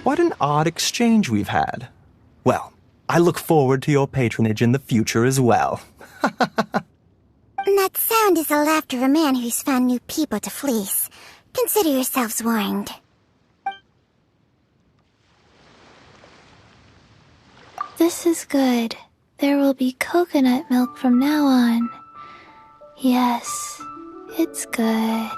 What an odd exchange we've had. Well, I look forward to your patronage in the future as well. That sound is the laughter of a man who's found new people to fleece. Consider yourselves warned. This is good. There will be coconut milk from now on. Yes, it's good.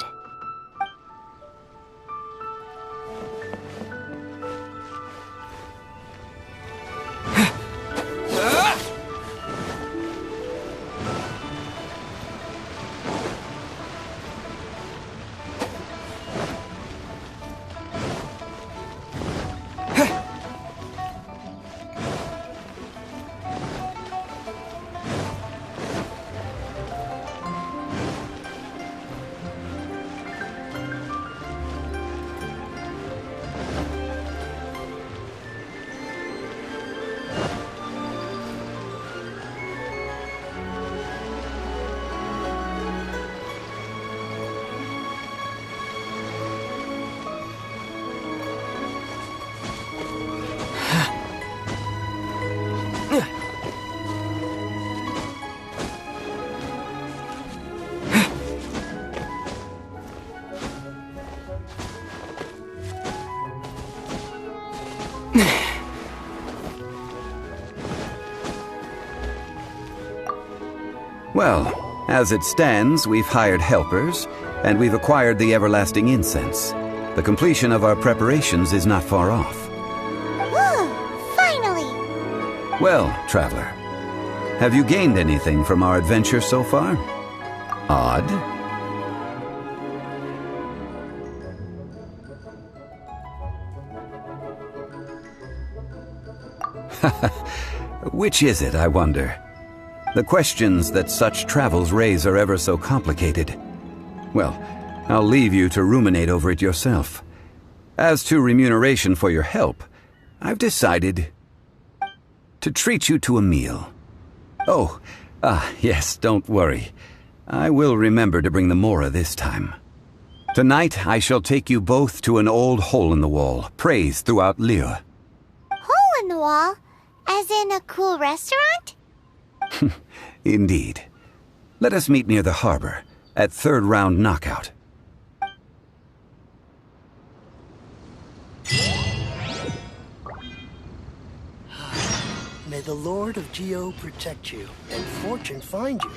Well, as it stands, we've hired helpers, and we've acquired the everlasting incense. The completion of our preparations is not far off. Woo! Finally! Well, traveler, have you gained anything from our adventure so far? Odd? Which is it, I wonder? The questions that such travels raise are ever so complicated. Well, I'll leave you to ruminate over it yourself. As to remuneration for your help, I've decided to treat you to a meal. Oh, yes, don't worry. I will remember to bring the Mora this time. Tonight, I shall take you both to an old hole-in-the-wall, praised throughout Liu. Hole in the wall? As in a cool restaurant? Indeed. Let us meet near the harbor, at third round knockout. May the Lord of Geo protect you, and fortune find you.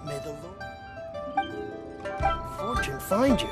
May the Lord fortune find you.